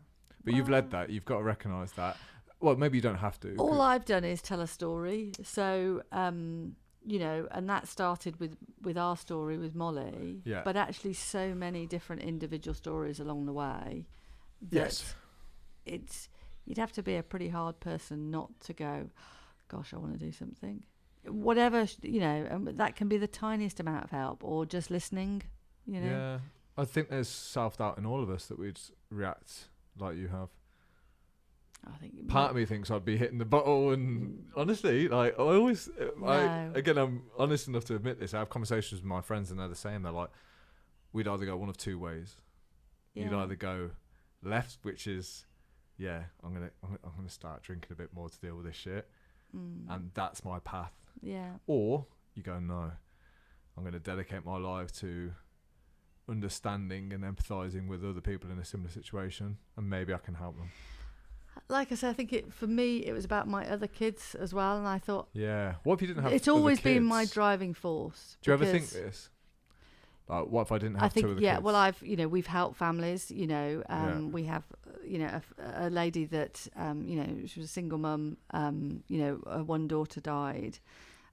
But you've led that. You've got to recognise that. Well, maybe you don't have to. All I've done is tell a story. So, and that started with our story with Molly, but actually so many different individual stories along the way. You'd have to be a pretty hard person not to go, gosh, I want to do something. Whatever, and that can be the tiniest amount of help, or just listening, Yeah, I think there's self-doubt in all of us that we'd react like you have. I think part of me thinks I'd be hitting the bottle, and honestly, like I'm honest enough to admit this. I have conversations with my friends, and they're the same. They're like, we'd either go one of two ways. You'd either go left, which is, I'm gonna start drinking a bit more to deal with this shit, and that's my path. Yeah. Or you go, no, I'm going to dedicate my life to understanding and empathizing with other people in a similar situation, and maybe I can help them. Like I said, I think for me, it was about my other kids as well. And I thought, yeah, what if you didn't have it's other always been kids? my driving force. Do you ever think this? Like, what if I didn't have two other kids? Yeah, well, we've helped families, we have, a lady that, she was a single mum, her one daughter died.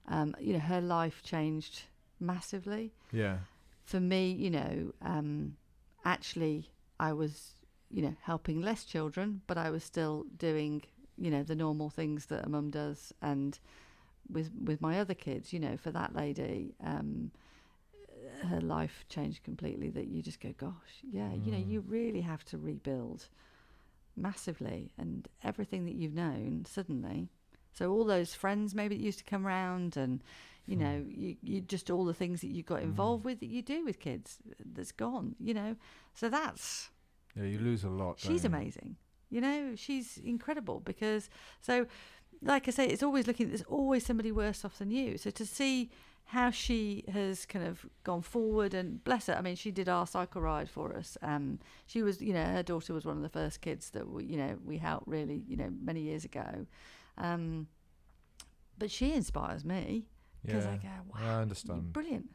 Her life changed massively. Yeah. For me, actually, I was, helping less children, but I was still doing, the normal things that a mum does. And with my other kids, for that lady, her life changed completely, that you just go, gosh, yeah, you really have to rebuild massively, and everything that you've known suddenly. So all those friends maybe that used to come around, and you just all the things that you got involved with that you do with kids, that's gone, so that's, yeah, you lose a lot. She's amazing, she's incredible, because so like I say, it's always there's always somebody worse off than you. So to see how she has kind of gone forward, and bless her, I mean, she did our cycle ride for us. She was, her daughter was one of the first kids that we helped really, many years ago. But she inspires me, because I go, wow, I understand. Brilliant.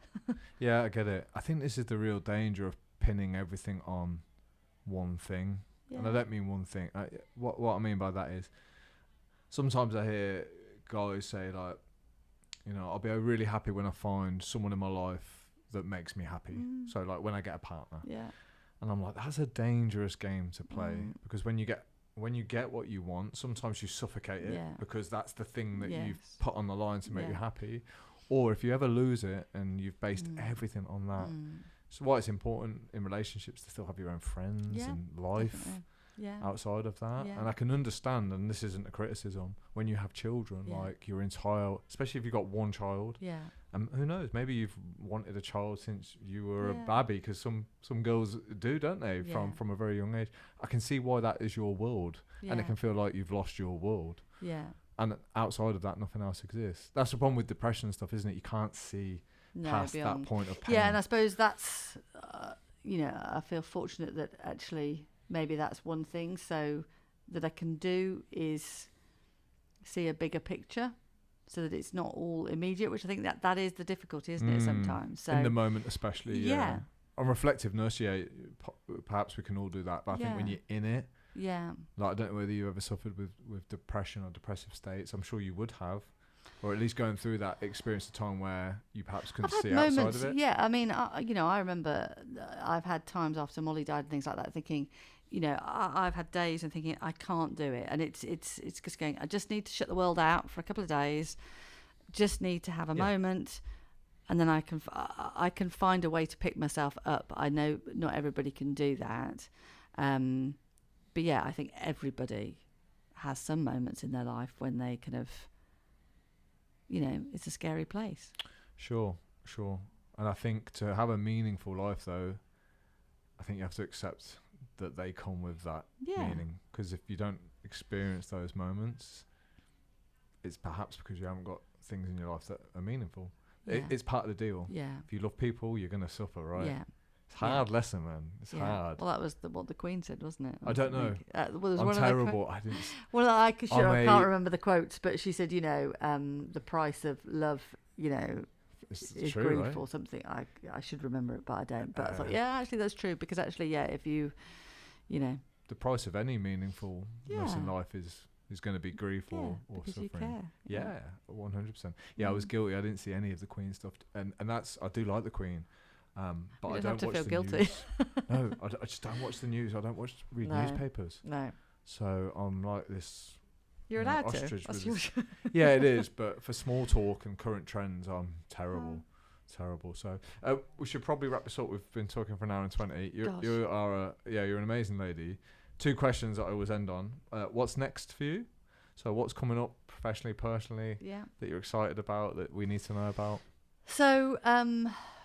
Yeah, I get it. I think this is the real danger of pinning everything on one thing. Yeah. And I don't mean one thing. What I mean by that is, sometimes I hear guys say, like, I'll be really happy when I find someone in my life that makes me happy. So like when I get a partner. Yeah. And I'm like, that's a dangerous game to play, because when you get what you want, sometimes you suffocate it, because that's the thing that you've put on the line to make you happy. Or if you ever lose it and you've based everything on that. So why it's important in relationships to still have your own friends and life outside of that. And I can understand, and this isn't a criticism, when you have children, like your entire, especially if you've got one child, and who knows, maybe you've wanted a child since you were a baby, because some girls do, don't they, from a very young age. I can see why that is your world, and it can feel like you've lost your world, and outside of that nothing else exists. That's the problem with depression and stuff, isn't it? You can't see past that point of pain. And I suppose that's I feel fortunate that actually maybe that's one thing so that I can do, is see a bigger picture, so that it's not all immediate, which I think that is the difficulty, isn't it, sometimes? So in the moment especially, on reflectiveness, perhaps we can all do that, but I think when you're in it, like, I don't know whether you ever suffered with depression or depressive states. I'm sure you would have, or at least going through that experience of time where you perhaps couldn't see outside of it. Yeah, I mean, I remember I've had times after Molly died and things like that, thinking, I've had days and thinking, I can't do it, and it's just going, I just need to shut the world out for a couple of days, just need to have a moment, and then I can find a way to pick myself up. I know not everybody can do that, but I think everybody has some moments in their life when they kind of, it's a scary place. Sure. And I think to have a meaningful life, though, I think you have to accept that they come with that meaning. Because if you don't experience those moments, it's perhaps because you haven't got things in your life that are meaningful. It's part of the deal. If you love people, you're going to suffer, right? It's a hard lesson, man. It's hard. Well, that was what the Queen said, wasn't it? I don't know. I'm terrible. I didn't. Well, I can't remember the quotes, but she said, the price of love, is true, grief, right? Or something. I should remember it, but I don't. But I thought, actually, that's true, because actually, if you, the price of any meaningfulness in life is going to be grief or suffering. You care. 100%. I was guilty. I didn't see any of the Queen stuff, and that's, I do like the Queen. But you I don't don't have to watch feel the guilty. news. No, I just don't watch the news. I don't read newspapers. No. So I'm like this. You're allowed ostrich to. Yeah, it is. But for small talk and current trends, I'm terrible. Terrible. So we should probably wrap this up. We've been talking for an hour and 20. You're an amazing lady. 2 questions that I always end on. What's next for you? So what's coming up professionally, personally, that you're excited about, that we need to know about? So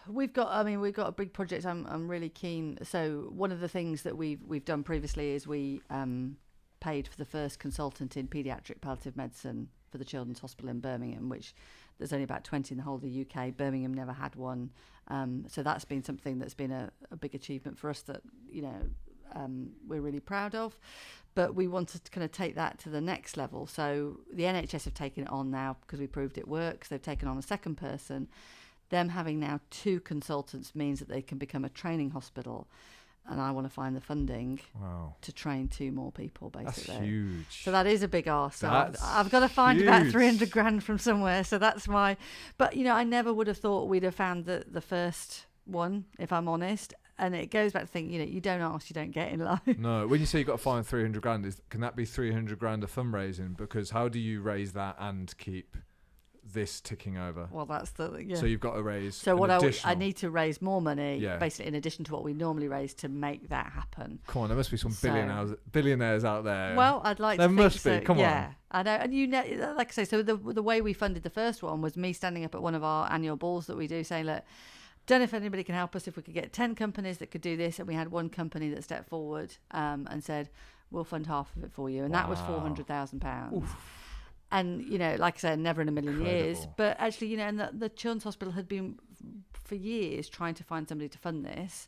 we've got a big project. I'm really keen. So one of the things that we've done previously is we paid for the first consultant in paediatric palliative medicine for the Children's Hospital in Birmingham, which there's only about 20 in the whole of the UK. Birmingham never had one. So that's been something that's been a big achievement for us that, we're really proud of. But we wanted to kind of take that to the next level. So the NHS have taken it on now because we proved it works. They've taken on a second person. Them having now 2 consultants means that they can become a training hospital. And I want to find the funding to train 2 more people, basically. That's huge. So that is a big ask. So I've got to find about 300 grand from somewhere. So that's why. But, I never would have thought we'd have found the first one, if I'm honest. And it goes back to thinking, you don't ask, you don't get in life. No, when you say you've got to find 300 grand, can that be 300 grand of fundraising? Because how do you raise that and keep this ticking over? Well, that's So you've got to raise. So what I need to raise more money, basically, in addition to what we normally raise, to make that happen. Come on, there must be some billionaires out there. Well, I'd like there to. There must think be. So. Come on. I know, and like I say, so the way we funded the first one was me standing up at one of our annual balls that we do, saying, look, don't know if anybody can help us, if we could get 10 companies that could do this, and we had one company that stepped forward and said, we'll fund half of it for you, and that was £400,000. And like I said, never in a million years. But actually, and the Children's Hospital had been for years trying to find somebody to fund this,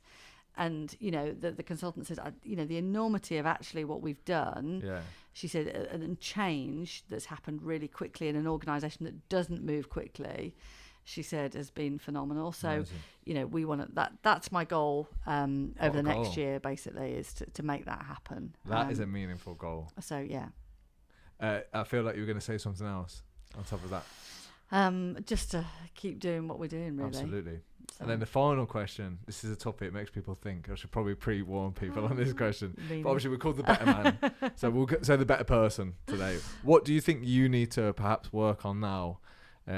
and the consultant says, the enormity of actually what we've done. Yeah. She said, and change that's happened really quickly in an organisation that doesn't move quickly. She said has been phenomenal. So, we want to, that's my goal over the next year, basically, is to make that happen. That is a meaningful goal. So, yeah. I feel like you were going to say something else on top of that. Just to keep doing what we're doing, really. Absolutely. So. And then the final question, this is a topic that makes people think. I should probably pre-warn people on this question. But obviously we're called the better man. So we'll say the better person today. What do you think you need to perhaps work on now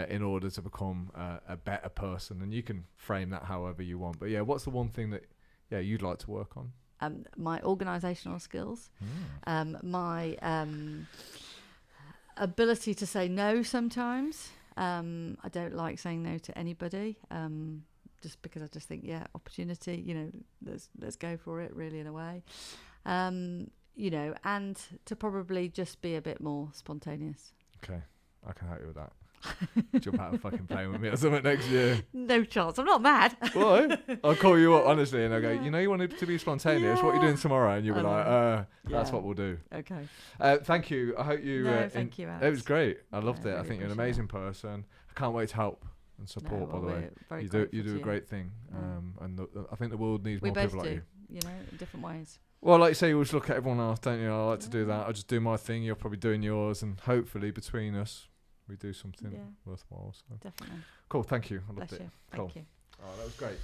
in order to become a better person? And you can frame that however you want. But yeah, what's the one thing that you'd like to work on? My organisational skills, my ability to say no sometimes. I don't like saying no to anybody, just because I just think, opportunity, let's go for it, really, in a way. And to probably just be a bit more spontaneous. Okay, I can help you with that. Jump out and fucking play with me or something next year. No chance. I'm not mad. Why? I'll call you up honestly and I'll go, you wanted to be spontaneous. What are you doing tomorrow? And you'll be like, that's what we'll do. Okay. Thank you. I hope you. Thank you, Alex. It was great. I loved it. Really I think you're an amazing person. I can't wait to help and support. By the way, you do a great thing. And I think the world needs more people like you. In different ways. Well, like you say, you always look at everyone else, don't you? I like to do that. I just do my thing. You're probably doing yours, and hopefully between us, we do something worthwhile. So. Definitely. Cool. Thank you. I loved Bless it. You. Cool. Thank you. Oh, that was great.